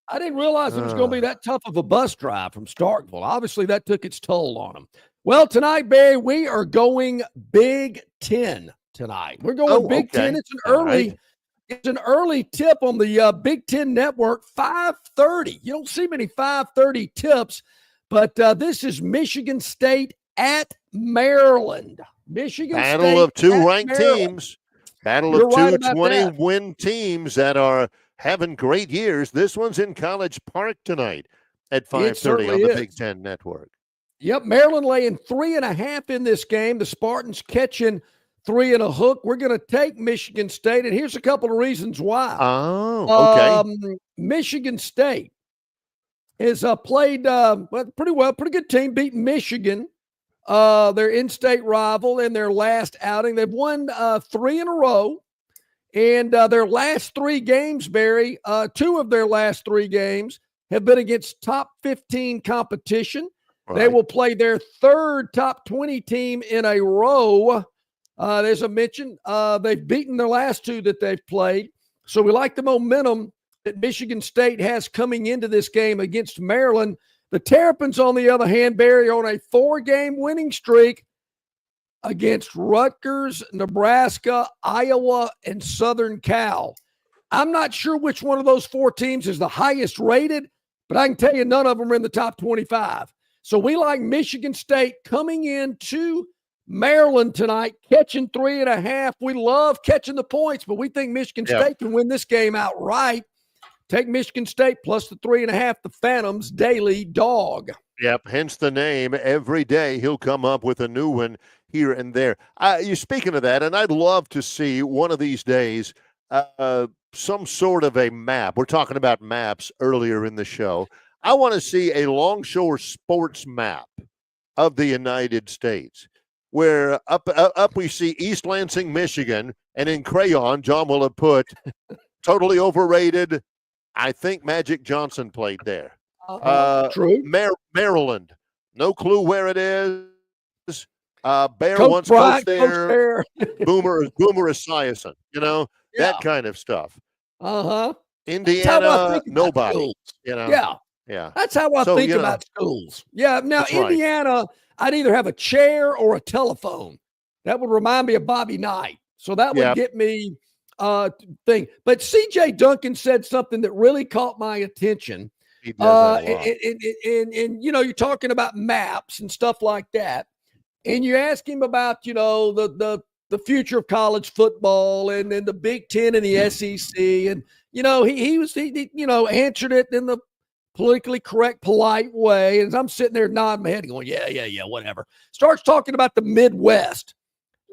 I didn't realize it was going to be that tough of a bus drive from Starkville. Obviously, that took its toll on them. Well, tonight, Barry, we are going Big Ten tonight. We're going Big Ten. It's an early tip on the Big Ten Network, 5:30. You don't see many 5:30 tips. But this is Michigan State at Maryland.
Battle of two ranked teams. Battle of two 20-win teams that are having great years. This one's in College Park tonight at 5:30 on the Big Ten Network.
Yep, Maryland laying 3.5 in this game. The Spartans catching 3 and a hook. We're going to take Michigan State, and here's a couple of reasons why.
Oh, okay.
Michigan State is played pretty well, pretty good team, beating Michigan, their in-state rival, in their last outing. They've won 3 in a row, and their last 3 games, Barry, 2 of their last 3 games have been against top 15 competition. Right. They will play their 3rd top 20 team in a row. As I mentioned, they've beaten their last 2 that they've played, so we like the momentum that Michigan State has coming into this game against Maryland. The Terrapins, on the other hand, Barry, on a 4-game winning streak against Rutgers, Nebraska, Iowa, and Southern Cal. I'm not sure which one of those 4 teams is the highest rated, but I can tell you none of them are in the top 25. So we like Michigan State coming into Maryland tonight, catching 3.5. We love catching the points, but we think Michigan State can win this game outright. Take Michigan State plus the 3.5, the Phantoms daily dog.
Yep, hence the name. Every day he'll come up with a new one. here and there. You're speaking of that, and I'd love to see one of these days some sort of a map. We're talking about maps earlier in the show. I want to see a Longshore sports map of the United States, where up we see East Lansing, Michigan, and in crayon, John will have put totally overrated. I think Magic Johnson played there.
True.
Maryland, no clue where it is. Bear
Coach
once
Bryant,
coached there. Boomer Esiason, that kind of stuff. Indiana, nobody. Yeah.
That's how I think about schools. Yeah. Now, Indiana, right. I'd either have a chair or a telephone. That would remind me of Bobby Knight. So that would get me thing. But CJ Duncan said something that really caught my attention.
He does that a lot.
And you're talking about maps and stuff like that. And you ask him about, the future of college football and the Big Ten and the SEC. And, he answered it in the politically correct, polite way. And I'm sitting there nodding my head and going, yeah, whatever. Starts talking about the Midwest.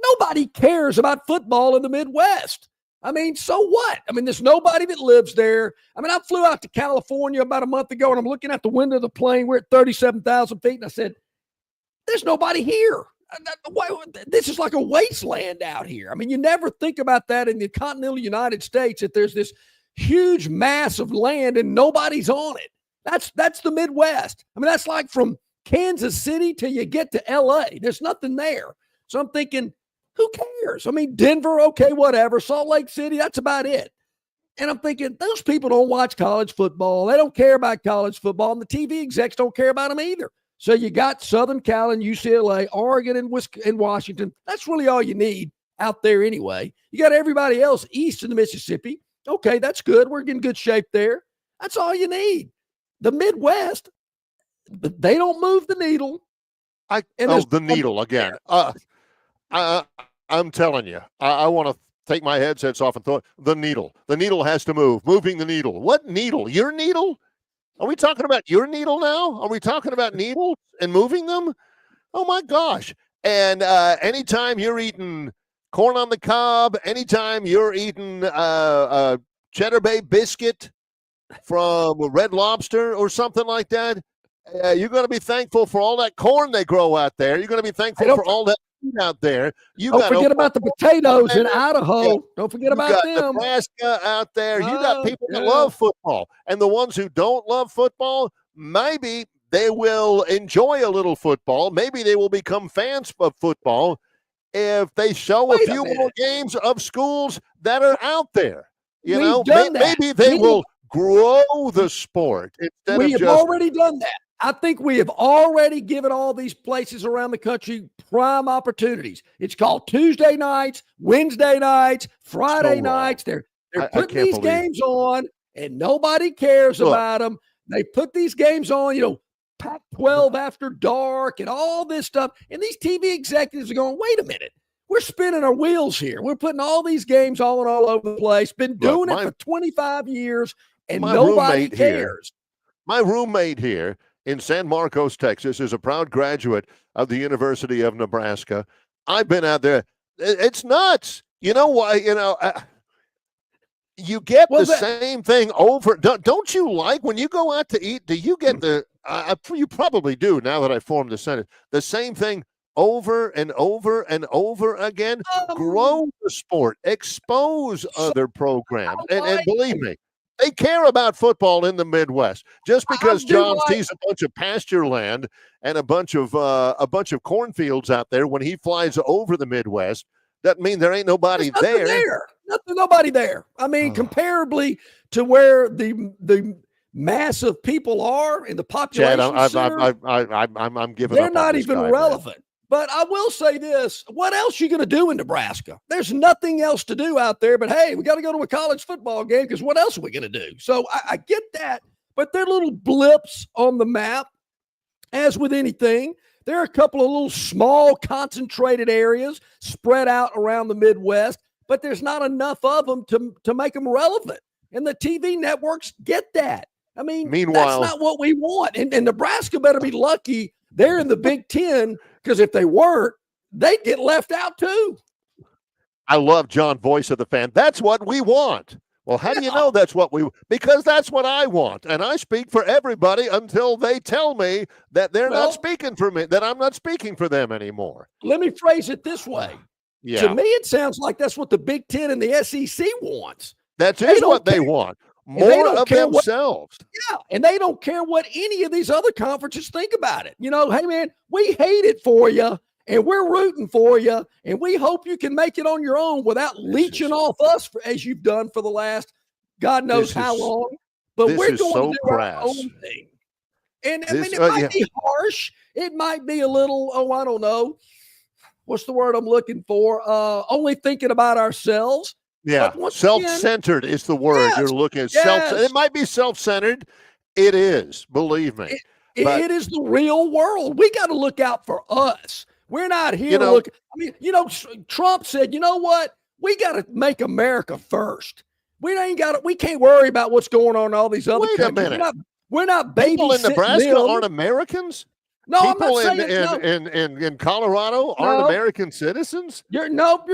Nobody cares about football in the Midwest. I mean, so what? I mean, there's nobody that lives there. I mean, I flew out to California about a month ago, and I'm looking out the window of the plane. We're at 37,000 feet, and I said, there's nobody here. This is like a wasteland out here. I mean, you never think about that in the continental United States, that there's this huge mass of land and nobody's on it. That's the Midwest. I mean, that's like from Kansas City till you get to L.A. There's nothing there. So I'm thinking, who cares? I mean, Denver, okay, whatever. Salt Lake City, that's about it. And I'm thinking, those people don't watch college football. They don't care about college football, and the TV execs don't care about them either. So you got Southern Cal and UCLA, Oregon and Washington. That's really all you need out there anyway. You got everybody else east of the Mississippi. Okay, that's good. We're in good shape there. That's all you need. The Midwest, they don't move the needle.
The needle again. I'm telling you, I want to take my headsets off and throw it. The needle. The needle has to move. Moving the needle. What needle? Your needle? Are we talking about your needle now? Are we talking about needles and moving them? Oh, my gosh. And anytime you're eating corn on the cob, anytime you're eating Cheddar Bay biscuit from Red Lobster or something like that, you're going to be thankful for all that corn they grow out there. You're going to be thankful for all that food out there.
Don't forget about the potatoes in Idaho. Yeah. Don't forget about them.
Nebraska out there. You got people that love football. And the ones who don't love football, maybe they will enjoy a little football. Maybe they will become fans of football if they show a few more games of schools that are out there. Maybe they will grow the sport instead of just.
We have already done that. I think we have already given all these places around the country prime opportunities. It's called Tuesday nights, Wednesday nights, Friday nights. They're putting these games on, and nobody cares about them. They put these games on, Pac-12 after dark and all this stuff. And these TV executives are going, wait a minute. We're spinning our wheels here. We're putting all these games on all over the place. Been doing it for 25 years, and nobody cares.
My roommate here in San Marcos, Texas, is a proud graduate of the University of Nebraska. I've been out there. It's nuts. You know why? You get same thing over. Don't you like when you go out to eat? Do you get you probably do now that I formed the sentence. The same thing over and over and over again. Grow the sport. Expose other programs. And believe me, they care about football in the Midwest. Just because John sees a bunch of pasture land and a bunch of cornfields out there when he flies over the Midwest, doesn't mean there ain't nobody there.
Nobody there. I mean, comparably to where the mass of people are in the population
Chad, I'm giving
they're
up.
Not even relevant. Man. But I will say this, what else are you going to do in Nebraska? There's nothing else to do out there, but hey, we got to go to a college football game because what else are we going to do? So I get that, but they're little blips on the map. As with anything, there are a couple of little small concentrated areas spread out around the Midwest, but there's not enough of them to make them relevant. And the TV networks get that. I mean,
meanwhile,
that's not what we want. And Nebraska better be lucky they're in the Big Ten, because if they weren't, they get left out too.
I love John, voice of the fan. That's what we want. Well, how do you know that's what because that's what I want. And I speak for everybody until they tell me that they're not speaking for me, that I'm not speaking for them anymore.
Let me phrase it this way.
Yeah.
To me, it sounds like that's what the Big Ten and the SEC wants.
That is what they want. More of themselves.
And they don't care what any of these other conferences think about it. You know, hey, man, we hate it for you, and we're rooting for you, and we hope you can make it on your own without leeching off us as you've done for the last God knows how long. But we're going to do our own thing. And I mean, it might be harsh. It might be a little, I don't know. What's the word I'm looking for? Only thinking about ourselves.
Yeah, self-centered is the word you're looking at. It might be self-centered. It is, believe me.
It is the real world. We got to look out for us. We're not here to look. I mean, Trump said, you know what? We got to make America first. We can't worry about what's going on in all these other countries. We're not babysitting
people in Nebraska aren't Americans.
No,
people
I'm not saying
in Colorado aren't American citizens.
You're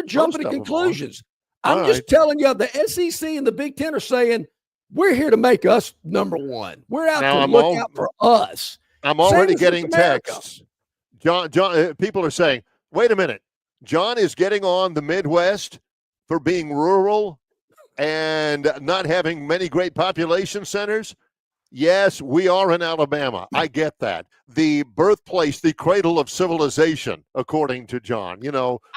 jumping to conclusions. I'm just telling you, the SEC and the Big Ten are saying we're here to make us number one. We're out to look out for us.
I'm already getting texts. John, people are saying, wait a minute. John is getting on the Midwest for being rural and not having many great population centers. Yes, we are in Alabama. I get that. The birthplace, the cradle of civilization, according to John,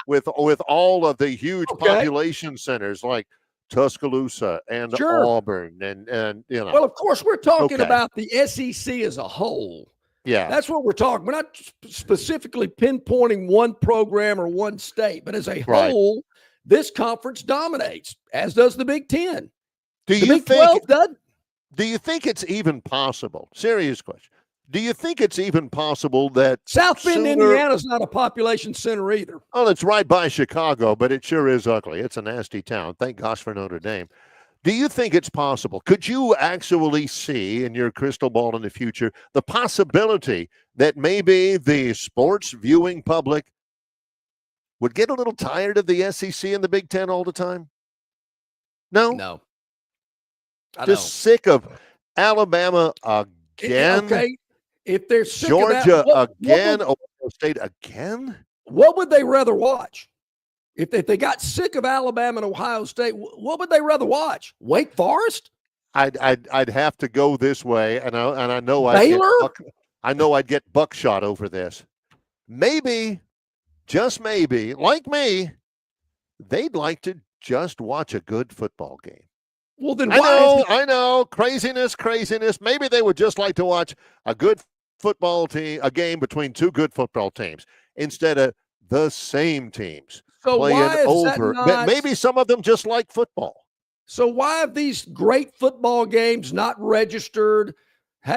with all of the huge population centers like Tuscaloosa and Auburn and.
Well, of course, we're talking about the SEC as a whole.
Yeah.
That's what we're talking. We're not specifically pinpointing one program or one state, but as a whole, this conference dominates, as does the Big Ten.
Do you
Big 12 doesn't.
Do you think it's even possible? Serious question. Do you think it's even possible that
South Bend, Indiana's not a population center either?
Well, it's right by Chicago, but it sure is ugly. It's a nasty town. Thank gosh for Notre Dame. Do you think it's possible? Could you actually see in your crystal ball in the future the possibility that maybe the sports viewing public would get a little tired of the SEC and the Big Ten all the time? No. Just sick of Alabama again.
Okay. If they're sick
Georgia
of that,
again, Ohio State again.
What would they rather watch? If they got sick of Alabama and Ohio State, what would they rather watch? Wake Forest?
I'd have to go this way, and I know I'd get buckshot over this. Maybe, just maybe, like me, they'd like to just watch a good football game.
Well, then
I know, craziness. Maybe they would just like to watch a good football team, a game between two good football teams instead of the same teams playing over. Maybe some of them just like football.
So why have these great football games not registered,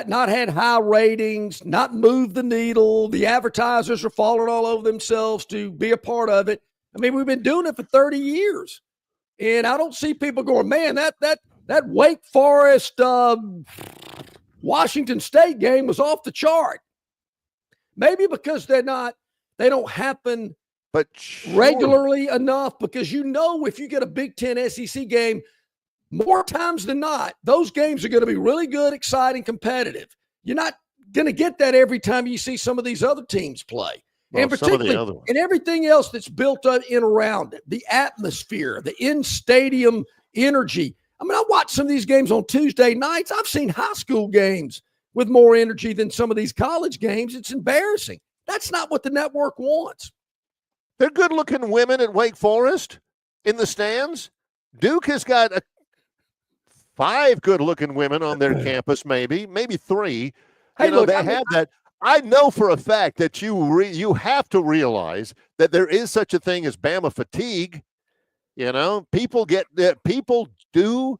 not had high ratings, not moved the needle? The advertisers are falling all over themselves to be a part of it. I mean, we've been doing it for 30 years. And I don't see people going, man, that Wake Forest Washington State game was off the chart. Maybe because they don't happen regularly enough, because if you get a Big Ten SEC game, more times than not, those games are going to be really good, exciting, competitive. You're not going to get that every time you see some of these other teams play.
Well,
and particularly, and everything else that's built up in around it, the atmosphere, the in-stadium energy. I mean, I watch some of these games on Tuesday nights. I've seen high school games with more energy than some of these college games. It's embarrassing. That's not what the network wants.
They're good-looking women at Wake Forest in the stands. Duke has got 5 good-looking women on their campus, maybe 3. They have that. I know for a fact that you have to realize that there is such a thing as Bama fatigue. People do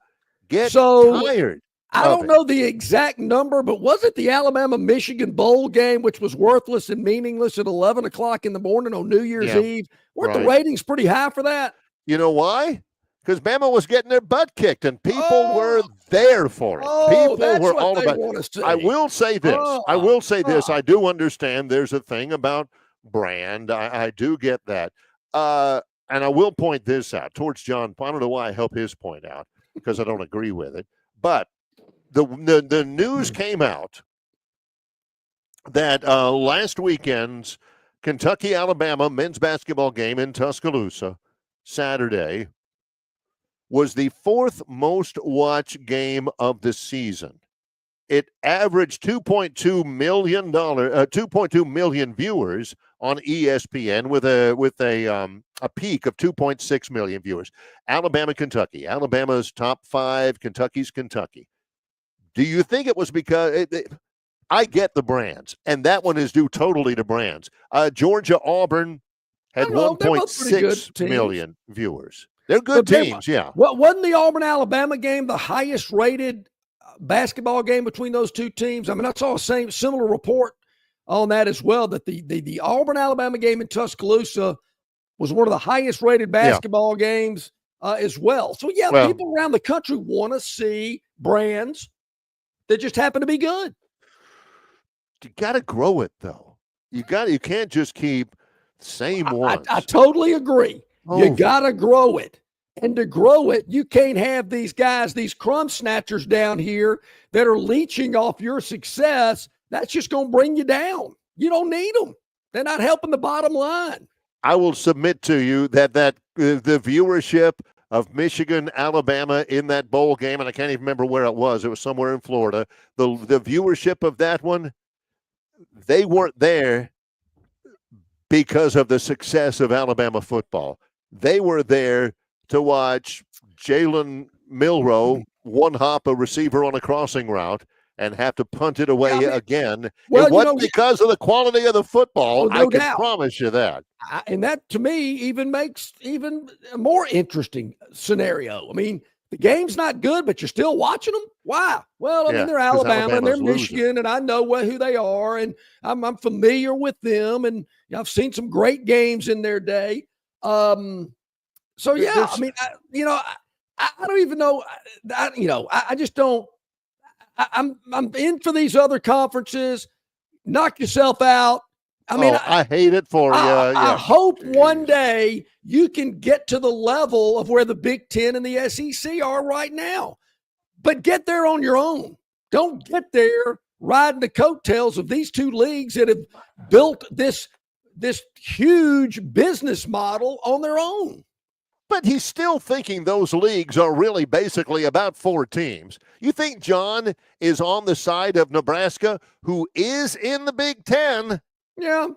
get tired.
I don't know the exact number, but was it the Alabama-Michigan Bowl game, which was worthless and meaningless at 11 o'clock in the morning on New Year's Eve? Weren't the ratings pretty high for that?
You know why? Because Bama was getting their butt kicked, and people were there for it. People were all about it. I will say this. I do understand there's a thing about brand. I do get that. And I will point this out towards John. I don't know why I help his point out because I don't agree with it. But the news came out that last weekend's Kentucky-Alabama men's basketball game in Tuscaloosa, Saturday, was the fourth most watched game of the season. It averaged 2.2 million viewers on ESPN with a peak of 2.6 million viewers. Alabama, Kentucky. Alabama's top 5. Kentucky's Kentucky. Do you think it was because I get the brands, and that one is due totally to brands. Georgia, Auburn had 1.6 million viewers. They're good teams, yeah.
Well, wasn't the Auburn-Alabama game the highest rated basketball game between those two teams? I mean, I saw a similar report on that as well, that the Auburn-Alabama game in Tuscaloosa was one of the highest rated basketball games as well. So, people around the country want to see brands that just happen to be good.
You got to grow it, though. You can't just keep the same ones.
I totally agree. You got to grow it. And to grow it, you can't have these guys, these crumb snatchers down here that are leeching off your success. That's just going to bring you down. You don't need them. They're not helping the bottom line.
I will submit to you that the viewership of Michigan, Alabama in that bowl game, and I can't even remember where it was. It was somewhere in Florida. The viewership of that one, they weren't there because of the success of Alabama football. They were there to watch Jalen Milroe one-hop a receiver on a crossing route and have to punt it away again. Well, it wasn't because of the quality of the football. I can promise you that.
And that, to me, even makes even a more interesting scenario. I mean, the game's not good, but you're still watching them? Why? Well, I mean, they're Alabama and they're Michigan, and I know who they are, and I'm familiar with them, and I've seen some great games in their day. I mean, I don't even know. I just don't. I'm in for these other conferences. Knock yourself out. I mean, I hate it for you. I hope one day you can get to the level of where the Big Ten and the SEC are right now, but get there on your own. Don't get there riding the coattails of these two leagues that have built this huge business model on their own.
But he's still thinking those leagues are really basically about 4 teams. You think John is on the side of Nebraska, who is in the Big Ten?
Yeah.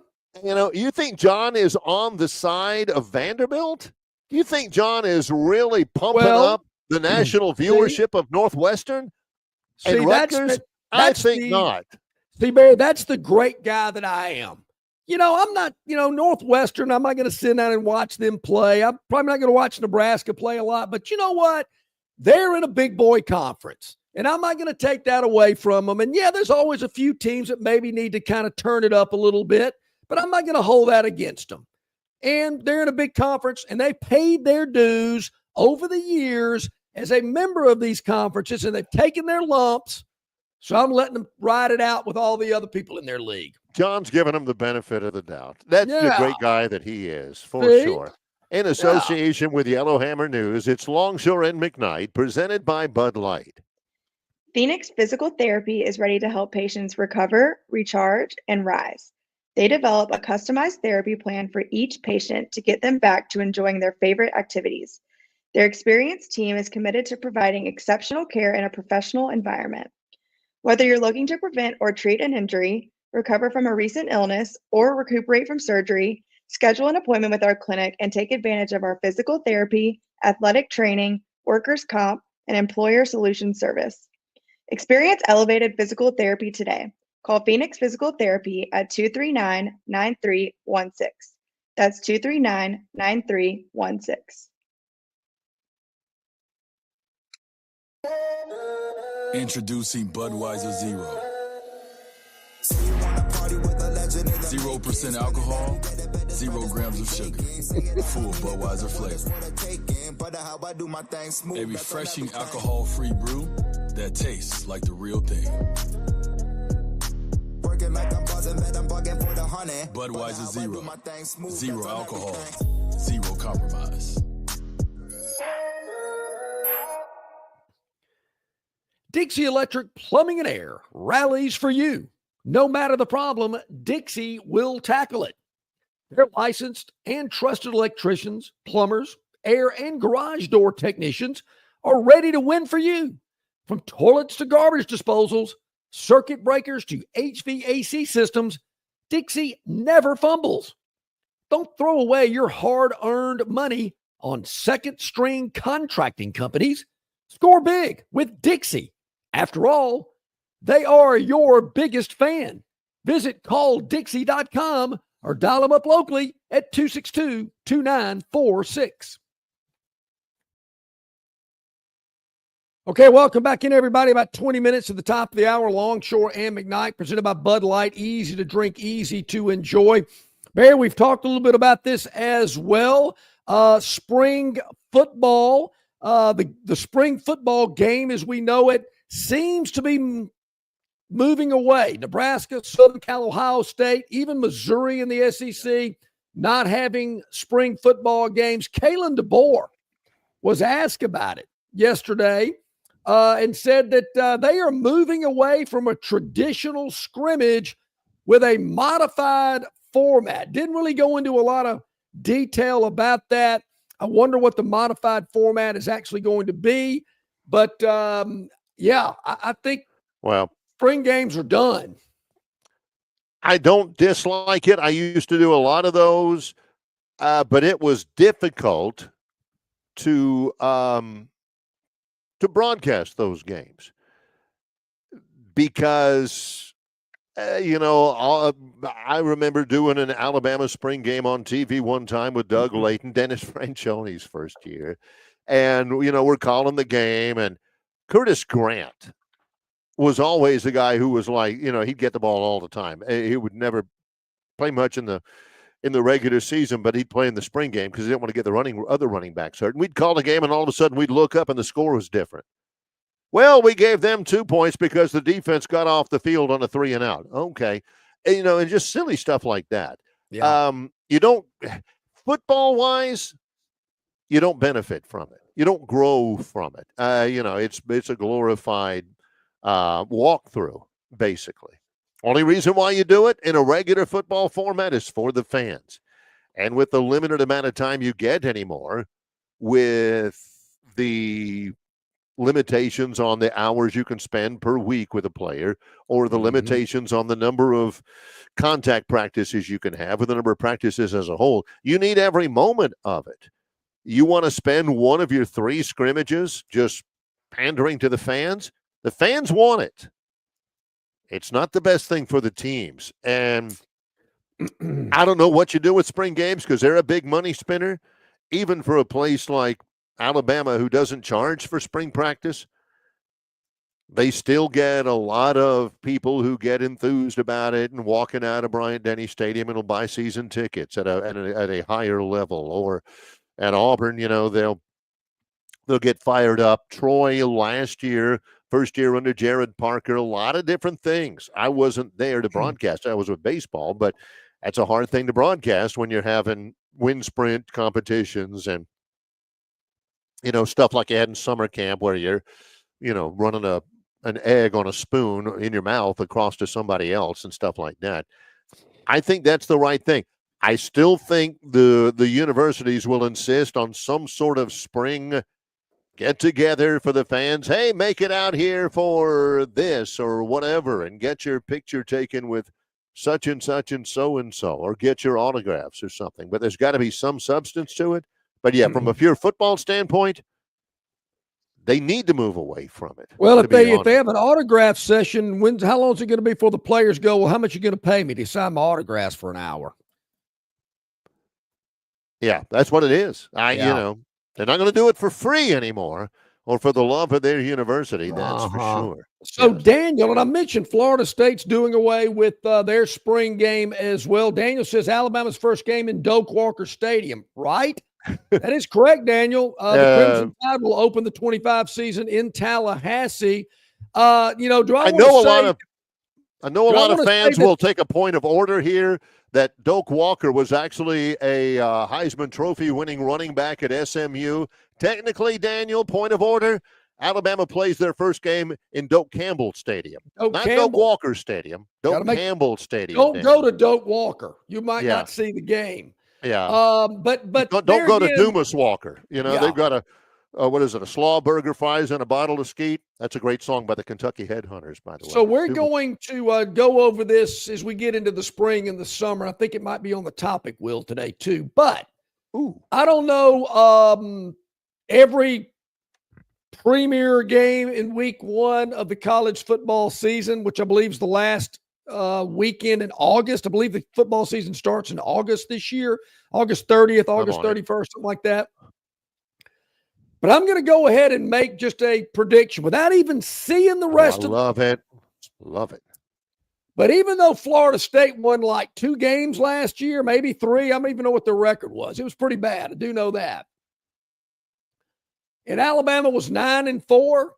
You think John is on the side of Vanderbilt? You think John is really pumping up the national viewership of Northwestern and Rutgers? I think not.
See, Barry, that's the great guy that I am. I'm not, Northwestern, I'm not going to sit down and watch them play. I'm probably not going to watch Nebraska play a lot. But you know what? They're in a big boy conference, and I'm not going to take that away from them. And, there's always a few teams that maybe need to kind of turn it up a little bit, but I'm not going to hold that against them. And they're in a big conference, and they paid their dues over the years as a member of these conferences, and they've taken their lumps. So I'm letting them ride it out with all the other people in their league.
John's giving him the benefit of the doubt. That's the great guy that he is, for sure. In association with Yellowhammer News, it's Longshore and McKnight, presented by Bud Light.
Phoenix Physical Therapy is ready to help patients recover, recharge, and rise. They develop a customized therapy plan for each patient to get them back to enjoying their favorite activities. Their experienced team is committed to providing exceptional care in a professional environment. Whether you're looking to prevent or treat an injury, recover from a recent illness, or recuperate from surgery, schedule an appointment with our clinic and take advantage of our physical therapy, athletic training, workers' comp, and employer solutions service. Experience elevated physical therapy today. Call Phoenix Physical Therapy at 239-9316. That's 239-9316.
Introducing Budweiser Zero. 0% alcohol, 0 grams of sugar. Full Budweiser flavor. A refreshing alcohol-free brew that tastes like the real thing. Budweiser Zero. Zero alcohol. Zero compromise.
Dixie Electric Plumbing and Air rallies for you. No matter the problem, Dixie will tackle it. Their licensed and trusted electricians, plumbers, air and garage door technicians are ready to win for you. From toilets to garbage disposals, circuit breakers to HVAC systems, Dixie never fumbles. Don't throw away your hard-earned money on second-string contracting companies. Score big with Dixie. After all, they are your biggest fan. Visit calldixie.com or dial them up locally at 262-2946. Okay, welcome back in, everybody. About 20 minutes to the top of the hour. Longshore and McKnight, presented by Bud Light. Easy to drink, easy to enjoy. Barry, we've talked a little bit about this as well. Spring football, the spring football game as we know it seems to be moving away. Nebraska, Southern Cal, Ohio State, even Missouri in the SEC not having spring football games. Kalen DeBoer was asked about it yesterday and said that they are moving away from a traditional scrimmage with a modified format. Didn't really go into a lot of detail about that. I wonder what the modified format is actually going to be. But, I think spring games are done.
I don't dislike it. I used to do a lot of those, but it was difficult to broadcast those games because, I remember doing an Alabama spring game on TV one time with Doug Layton, Dennis Franchioni's first year. And, we're calling the game, and Curtis Grant was always the guy who was like, he'd get the ball all the time. He would never play much in the regular season, but he'd play in the spring game because he didn't want to get the other running backs hurt. And we'd call the game, and all of a sudden we'd look up, and the score was different. Well, we gave them 2 points because the defense got off the field on a 3-and-out. Okay. And, just silly stuff like that.
Yeah.
You don't, football-wise, you don't benefit from it. You don't grow from it. It's a glorified walkthrough, basically. Only reason why you do it in a regular football format is for the fans. And with the limited amount of time you get anymore, with the limitations on the hours you can spend per week with a player, or the limitations on the number of contact practices you can have, or the number of practices as a whole, you need every moment of it. You want to spend one of your 3 scrimmages just pandering to the fans? The fans want it. It's not the best thing for the teams. And I don't know what you do with spring games because they're a big money spinner, even for a place like Alabama who doesn't charge for spring practice. They still get a lot of people who get enthused about it and walking out of Bryant-Denny Stadium and will buy season tickets at a higher level. Or at Auburn, they'll get fired up. Troy last year, first year under Jared Parker, a lot of different things. I wasn't there to broadcast. I was with baseball, but that's a hard thing to broadcast when you're having wind sprint competitions and, stuff like you had in summer camp where you're, running an egg on a spoon in your mouth across to somebody else and stuff like that. I think that's the right thing. I still think the universities will insist on some sort of spring get together for the fans. Hey, make it out here for this or whatever, and get your picture taken with such and so, or get your autographs or something. But there's got to be some substance to it. But yeah, from a pure football standpoint, they need to move away from it.
Well, if they have an autograph session, how long is it going to be before the players go, well, how much are you going to pay me to sign my autographs for an hour?
Yeah, that's what it is. They're not going to do it for free anymore or for the love of their university. That's for sure.
So, yes. Daniel, and I mentioned Florida State's doing away with their spring game as well. Daniel says Alabama's first game in Doak Walker Stadium, right? That is correct, Daniel. The Crimson Tide will open the 25 season in Tallahassee.
I know a lot of fans will take a point of order here that Doak Walker was actually a Heisman Trophy winning running back at SMU. Technically, Daniel, point of order, Alabama plays their first game in Doak Campbell Stadium. Not Doak Walker Stadium, Doak Campbell Stadium.
Don't go to Doak Walker. You might not see the game.
Yeah.
But
don't go to Dumas Walker. You know, they've got a slaw burger, fries, and a bottle of skeet. That's a great song by the Kentucky Headhunters, by the way.
So we're going to go over this as we get into the spring and the summer. I think it might be on the topic, Will, today too. But I don't know every premier game in week 1 of the college football season, which I believe is the last weekend in August. I believe the football season starts in August this year, August 30th, August 31st, something like that. But I'm going to go ahead and make just a prediction without even seeing the rest of
it. Love it.
But even though Florida State won like 2 games last year, maybe 3, I don't even know what their record was. It was pretty bad. I do know that. And Alabama was 9-4.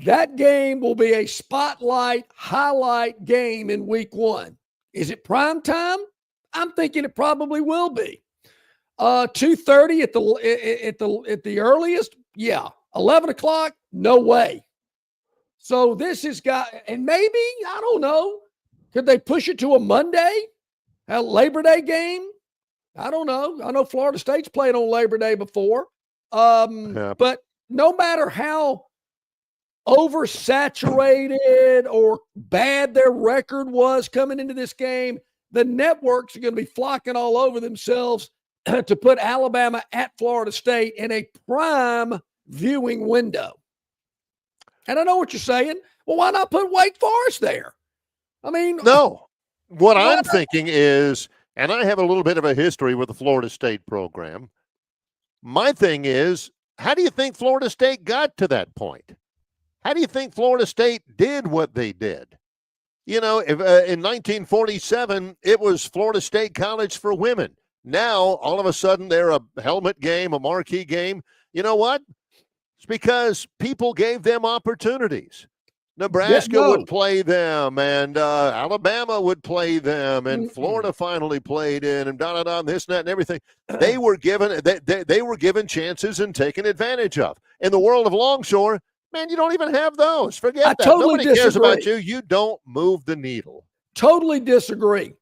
That game will be a spotlight, highlight game in week 1. Is it prime time? I'm thinking it probably will be. 2:30 at the earliest. Yeah. 11 o'clock. No way. So this has got, and maybe, I don't know, could they push it to a Monday, a Labor Day game? I don't know. I know Florida State's played on Labor Day before. But no matter how oversaturated or bad their record was coming into this game, the networks are going to be flocking all over themselves to put Alabama at Florida State in a prime viewing window. And I know what you're saying. Well, why not put Wake Forest there? I mean,
no. What I'm thinking is, and I have a little bit of a history with the Florida State program. My thing is, how do you think Florida State got to that point? How do you think Florida State did what they did? You know, in 1947, it was Florida State College for women. Now, all of a sudden, they're a helmet game, a marquee game. You know what? It's because people gave them opportunities. Nebraska would play them, and Alabama would play them, and Florida finally played in, and this, that, and everything. They were given they were given chances and taken advantage of. In the world of Longshore, man, you don't even have those. Forget that.
Totally
Nobody cares about you. You don't move the needle.
Totally disagree.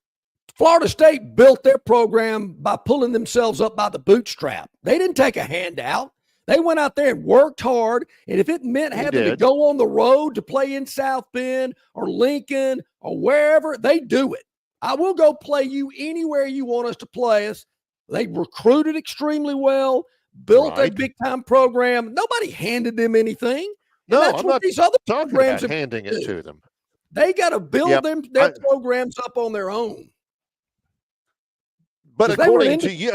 Florida State built their program by pulling themselves up by the bootstrap. They didn't take a handout. They went out there and worked hard, and if it meant having to go on the road to play in South Bend or Lincoln or wherever, they do it. I will go play you anywhere you want us to play us. They recruited extremely well, built a big-time program. Nobody handed them anything.
No,
that's
I'm
what
not
these other
talking
programs
about handing it to them.
They got to build their programs up on their own.
But according to you,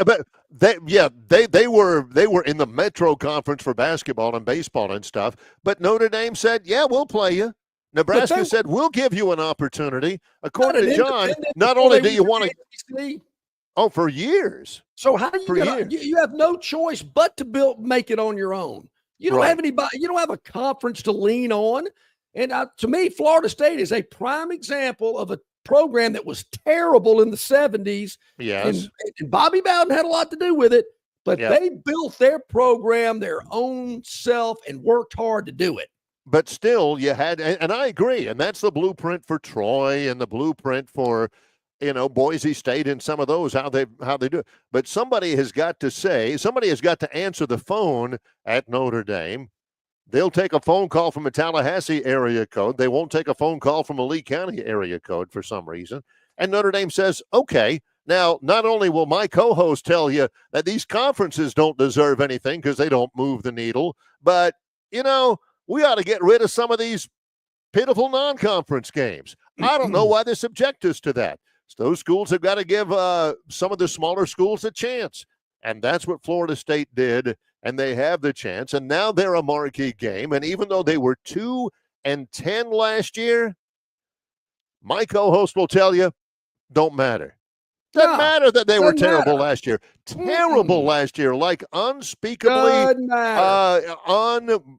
they were in the Metro Conference for basketball and baseball and stuff. But Notre Dame said, "Yeah, we'll play you." Nebraska said, "We'll give you an opportunity." According to John, not only do you want to, for years.
So how do you have no choice but to make it on your own? You don't have anybody. You don't have a conference to lean on. And to me, Florida State is a prime example of a program that was terrible in the 70s.
Yes.
And Bobby Bowden had a lot to do with it, but they built their program their own self and worked hard to do it.
But still, you had, and I agree, and that's the blueprint for Troy and the blueprint for, Boise State and some of those, how they do it. But somebody has got to answer the phone at Notre Dame. They'll take a phone call from a Tallahassee area code. They won't take a phone call from a Lee County area code for some reason. And Notre Dame says, okay, now not only will my co-host tell you that these conferences don't deserve anything because they don't move the needle, but, we ought to get rid of some of these pitiful non-conference games. I don't know why they subject us to that. So those schools have got to give some of the smaller schools a chance. And that's what Florida State did. And they have the chance, and now they're a marquee game. And even though they were 2-10 last year, my co-host will tell you, don't matter. Doesn't matter that they were terrible last year. Terrible last year, like unspeakably,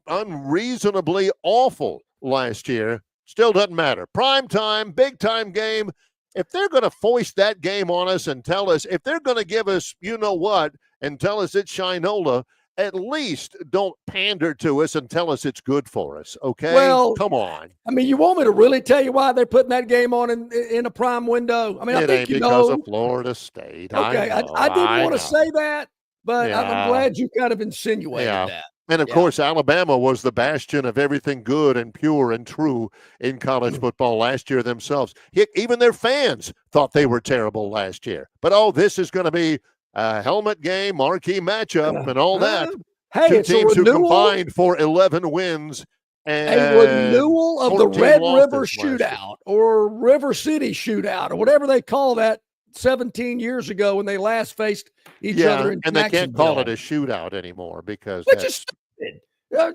unreasonably awful last year. Still doesn't matter. Prime time, big time game. If they're going to foist that game on us and tell us, if they're going to give us you know what and tell us it's Shinola, at least don't pander to us and tell us it's good for us, okay?
Well,
come on.
I mean, you want me to really tell you why they're putting that game on in a prime window? I mean, I think you
because
know.
Of Florida State.
Okay, I didn't want to say that, but I'm glad you kind of insinuated that.
And, of course, Alabama was the bastion of everything good and pure and true in college football last year themselves. Even their fans thought they were terrible last year. But, this is going to be a helmet game, marquee matchup, and all that.
Hey,
Two
it's
teams
a renewal,
who combined for 11 wins. And
a renewal of the Red River
Shootout
or River City Shootout or whatever they call that 17 years ago when they last faced each other in
and they can't call it a shootout anymore because
which is stupid.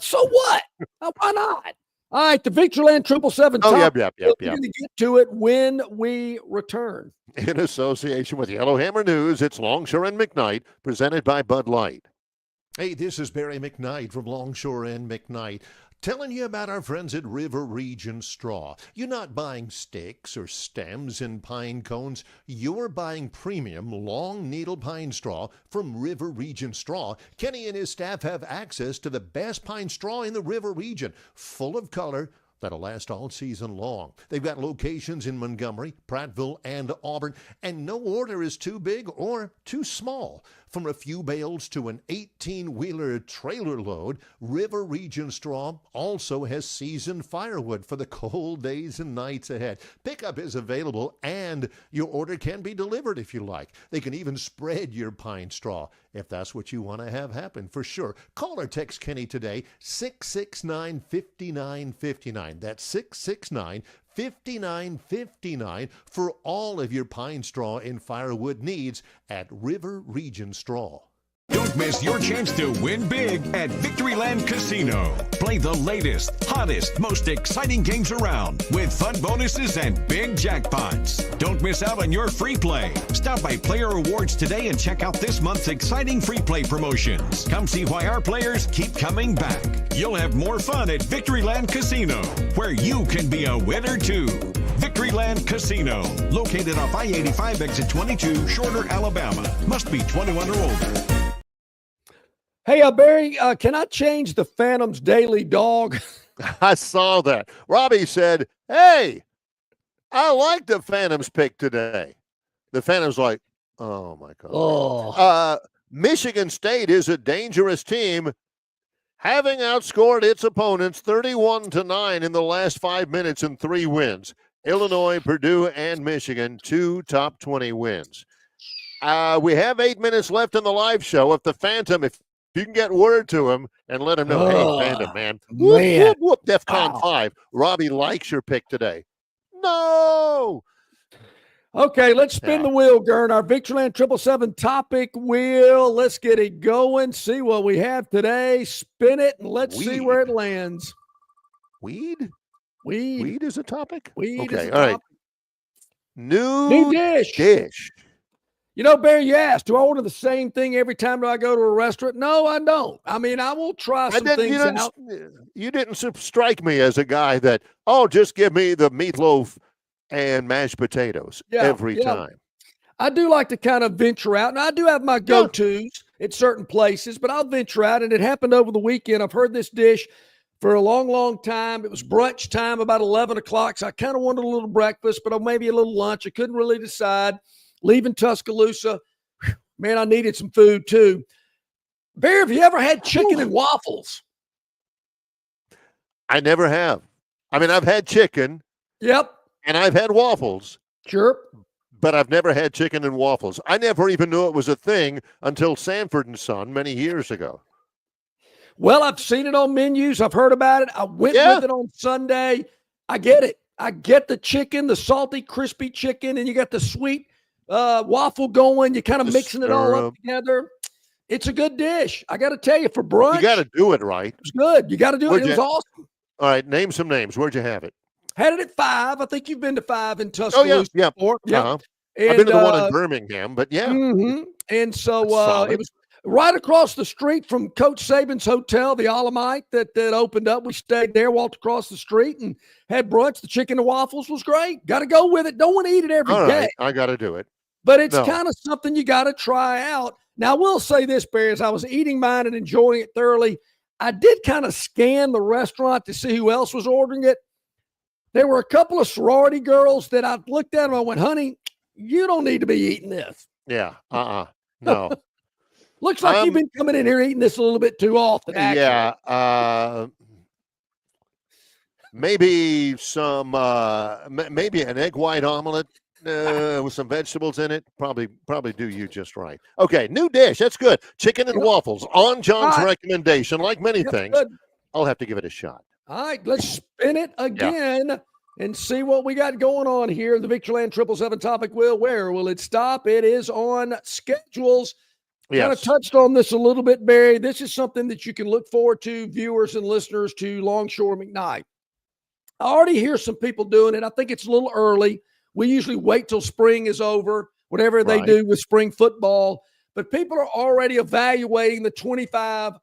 So what? Why not? All right, the Victoryland 777 top. We're going to get to it when we return.
In association with Yellowhammer News, it's Longshore and McKnight, presented by Bud Light. Hey, this is Barry McKnight from Longshore and McKnight, telling you about our friends at River Region Straw. You're not buying sticks or stems and pine cones. You're buying premium long needle pine straw from River Region Straw. Kenny and his staff have access to the best pine straw in the River region, full of color, that'll last all season long. They've got locations in Montgomery, Prattville, and Auburn, and no order is too big or too small. From a few bales to an 18-wheeler trailer load, River Region Straw also has seasoned firewood for the cold days and nights ahead. Pickup is available, and your order can be delivered if you like. They can even spread your pine straw if that's what you want to have happen, for sure. Call or text Kenny today, 669-5959. That's 669-5959 for all of your pine straw and firewood needs at River Region Straw.
Don't miss your chance to win big at Victoryland Casino. Play the latest, hottest, most exciting games around with fun bonuses and big jackpots. Don't miss out on your free play. Stop by Player Rewards today and check out this month's exciting free play promotions. Come see why our players keep coming back. You'll have more fun at Victoryland Casino, where you can be a winner too. Victoryland Casino, located off I-85 exit 22, Shorter, Alabama. Must be 21 or older.
Hey, Barry, can I change the Phantom's daily dog?
I saw that. Robbie said, hey, I like the Phantom's pick today. The Phantom's like, oh, my God.
Oh.
Michigan State is a dangerous team, having outscored its opponents 31-9 in the last 5 minutes and 3 wins. Illinois, Purdue, and Michigan, 2 top 20 wins. We have 8 minutes left in the live show. If the Phantom, if you can get word to him and let him know, hey, Phantom, man. Whoop, whoop, DEFCON 5. Robbie likes your pick today. No.
Okay, let's spin the wheel, Gern. Our Victoryland 777 topic wheel. Let's get it going. See what we have today. Spin it, and let's see where it lands.
Weed?
Weed.
Weed is a topic?
Weed
okay,
is a
all right.
topic.
New dish.
You know, Barry, you asked, do I order the same thing every time I go to a restaurant? No, I don't. I mean, I will try some things out.
You didn't strike me as a guy that, just give me the meatloaf and mashed potatoes every time.
I do like to kind of venture out, and I do have my go-tos at certain places, but I'll venture out, and it happened over the weekend. I've heard this dish for a long, long time. It was brunch time, about 11 o'clock, so I kind of wanted a little breakfast, but maybe a little lunch. I couldn't really decide. Leaving Tuscaloosa, man, I needed some food too. Bear, have you ever had chicken and waffles?
I never have. I mean, I've had chicken.
Yep.
And I've had waffles.
Sure.
But I've never had chicken and waffles. I never even knew it was a thing until Sanford & Son many years ago.
Well, I've seen it on menus. I've heard about it. I went with it on Sunday. I get it. I get the chicken, the salty, crispy chicken, and you got the sweet waffle going. You're kind of mixing it all up together. It's a good dish. I got to tell you, for brunch.
You got to do it right.
It's good. You got to do it. It was awesome.
All right. Name some names. Where'd you have it?
Had it at 5. I think you've been to 5 in Tuscaloosa before.
Yeah. I've been to the one in Birmingham, but yeah.
Mm-hmm. And so it right across the street from Coach Saban's hotel, the Alamite that opened up. We stayed there, walked across the street, and had brunch. The chicken and waffles was great. Got to go with it. Don't want to eat it every day.
I got to do it.
But it's kind of something you got to try out. Now, I will say this, Barry, as I was eating mine and enjoying it thoroughly, I did kind of scan the restaurant to see who else was ordering it. There were a couple of sorority girls that I looked at and I went, honey, you don't need to be eating this.
Yeah. No.
Looks like you've been coming in here eating this a little bit too often. Actually.
Yeah. Maybe maybe an egg white omelet with some vegetables in it. Probably do you just right. Okay, new dish. That's good. Chicken and waffles on John's recommendation. Like many things, I'll have to give it a shot.
All right, let's spin it again and see what we got going on here. The Victorland 777 topic wheel. Where will it stop? It is on schedules. Kind of touched on this a little bit, Barry. This is something that you can look forward to, viewers and listeners, to Longshore McKnight. I already hear some people doing it. I think it's a little early. We usually wait till spring is over, whatever they do with spring football. But people are already evaluating the 25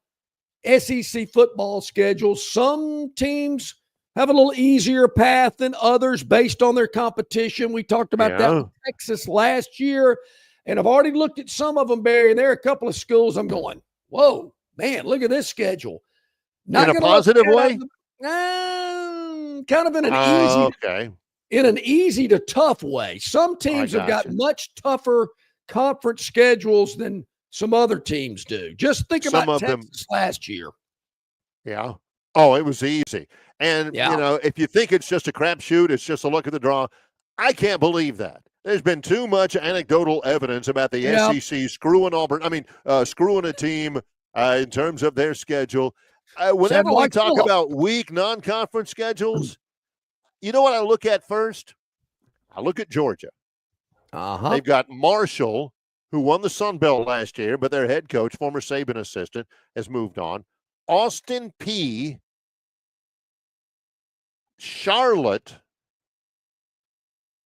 SEC football schedules. Some teams have a little easier path than others based on their competition. We talked about that with Texas last year. And I've already looked at some of them, Barry, and there are a couple of schools I'm going, whoa, man, look at this schedule.
Not in a positive way?
Kind of in an easy to tough way. Some teams have got much tougher conference schedules than some other teams do. Just think about Texas last year.
Yeah. Oh, it was easy. And, if you think it's just a crapshoot, it's just a look at the draw, I can't believe that. There's been too much anecdotal evidence about the SEC screwing Auburn. Screwing a team in terms of their schedule. Whenever we talk about weak non-conference schedules, you know what I look at first? I look at Georgia. They've got Marshall, who won the Sun Belt last year, but their head coach, former Saban assistant, has moved on. Austin Peay, Charlotte,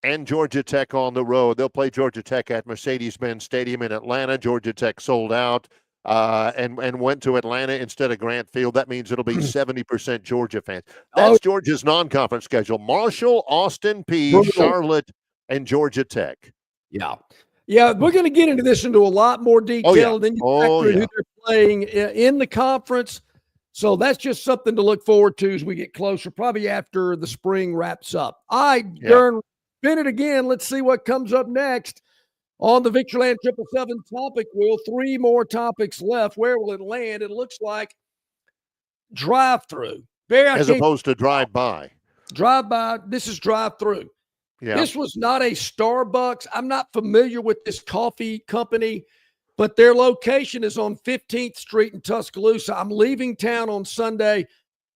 and Georgia Tech on the road. They'll play Georgia Tech at Mercedes-Benz Stadium in Atlanta. Georgia Tech sold out and went to Atlanta instead of Grant Field. That means it'll be 70% Georgia fans. That's Georgia's non-conference schedule. Marshall, Austin Peay, Charlotte, and Georgia Tech.
Yeah. Yeah, we're going to get into this into a lot more detail than you factor in who they're playing in the conference. So that's just something to look forward to as we get closer, probably after the spring wraps up. All right, Darren, spin it again. Let's see what comes up next on the Victorland 777 topic wheel. 3 more topics left. Where will it land? It looks like drive-through.
As opposed to drive-by.
Drive-by. This is drive-through. Yeah. This was not a Starbucks. I'm not familiar with this coffee company, but their location is on 15th Street in Tuscaloosa. I'm leaving town on Sunday.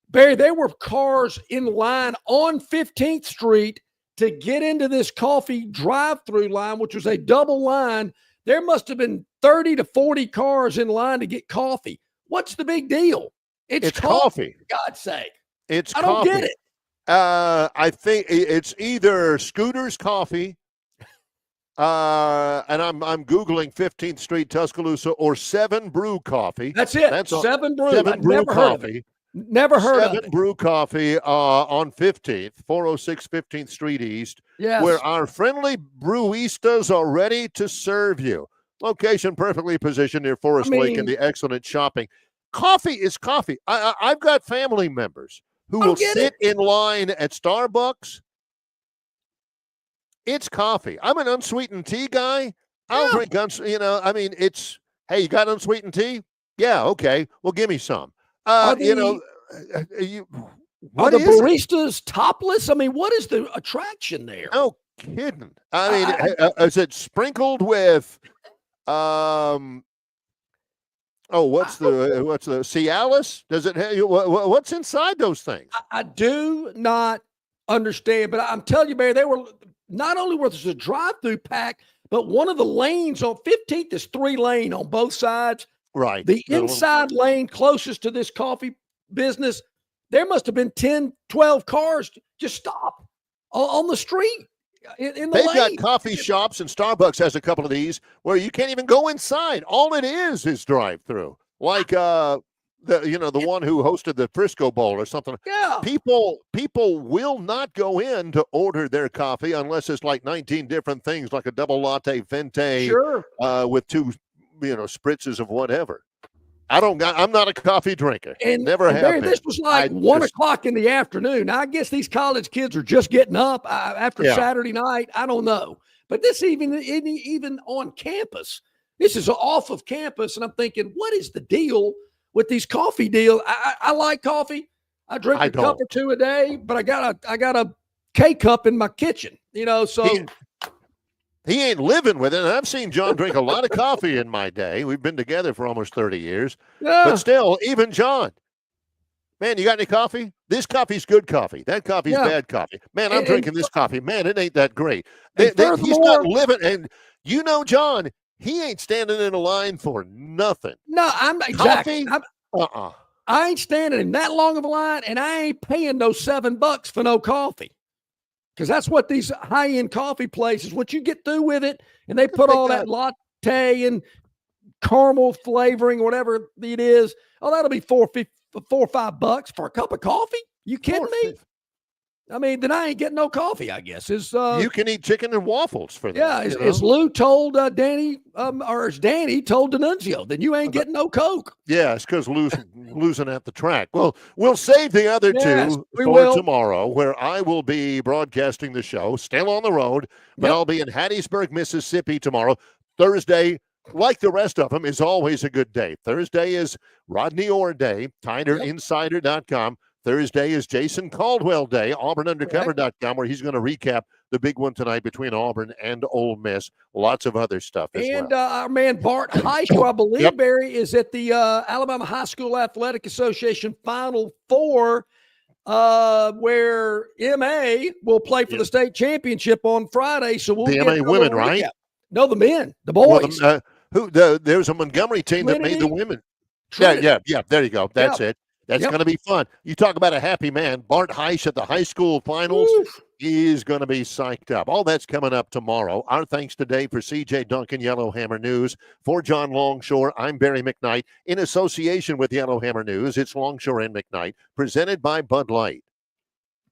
Barry, there were cars in line on 15th Street to get into this coffee drive-through line, which was a double line. There must have been 30 to 40 cars in line to get coffee. What's the big deal? It's coffee. For God's sake.
I
don't get it.
I think it's either Scooter's Coffee, and I'm Googling 15th Street, Tuscaloosa, or 7 Brew Coffee.
That's it. That's 7 Brew.
7 Brew Coffee.
Never heard of it.
7 Brew Coffee on 15th, 406 15th Street East, where our friendly brewistas are ready to serve you. Location perfectly positioned near Forest Lake and the excellent shopping. Coffee is coffee. I've got family members who will sit in line at Starbucks. It's coffee. I'm an unsweetened tea guy. I'll drink it's, hey, you got unsweetened tea? Yeah, okay. Well, give me some.
Are the baristas topless? I mean, what is the attraction there?
No kidding. I mean, is it sprinkled with what's the Cialis? Does it have, what's inside those things?
I do not understand, but I'm telling you, Barry, they were not only was a drive-through pack, but one of the lanes on 15th is 3-lane on both sides.
Right.
The inside lane closest to this coffee business, there must have been 10, 12 cars just stop on the street. in the
They've
lane.
got coffee shops, and Starbucks has a couple of these where you can't even go inside. All it is drive-through, like the one who hosted the Frisco Bowl or something.
Yeah.
People will not go in to order their coffee unless it's like 19 different things, like a double latte venti,
Sure.
with 2, spritzes of whatever. I'm not a coffee drinker.
And
Never have
Barry,
been.
this was like 1 o'clock in the afternoon. Now, I guess these college kids are just getting up after Saturday night. I don't know. But this even on campus. This is off of campus. And I'm thinking, what is the deal with these coffee deals? I like coffee. I drink a cup or 2 a day, but I got a K-cup in my kitchen, so.
He ain't living with it. And I've seen John drink a lot of coffee in my day. We've been together for almost 30 years.
Yeah.
But still, even John, man, you got any coffee? This coffee's good coffee. That coffee's bad coffee. Man, I'm drinking this coffee. Man, it ain't that great. He's not living. And John, he ain't standing in a line for nothing.
No, I'm not exactly.
Coffee?
I ain't standing in that long of a line, and I ain't paying those $7 for no coffee. Because that's what these high-end coffee places, what you get through with it, and they put all that latte and caramel flavoring, whatever it is. Oh, that'll be $4 or $5 for a cup of coffy? You kidding me? I mean, then I ain't getting no coffee, I guess.
You can eat chicken and waffles for that.
Yeah, as Lou told Danny, or as Danny told D'Annunzio, then you ain't getting no Coke.
Yeah, it's because losing at the track. Well, we'll save the other two for tomorrow, where I will be broadcasting the show, still on the road, but I'll be in Hattiesburg, Mississippi tomorrow. Thursday, like the rest of them, is always a good day. Thursday is Rodney Orr Day, TinerInsider.com. Thursday is Jason Caldwell Day, AuburnUndercover.com, where he's going to recap the big one tonight between Auburn and Ole Miss. Lots of other stuff as well. And
our man Bart Heisch, who I believe, Barry, is at the Alabama High School Athletic Association Final Four, where MA will play for the state championship on Friday. So we'll
the
get
MA women, right?
No, the men, the boys.
Well, there's a Montgomery team that made the women. Yeah. There you go. That's it. That's going to be fun. You talk about a happy man. Bart Heisch at the high school finals is going to be psyched up. All that's coming up tomorrow. Our thanks today for CJ Duncan, Yellowhammer News. For John Longshore, I'm Barry McKnight. In association with Yellowhammer News, it's Longshore and McKnight, presented by Bud Light.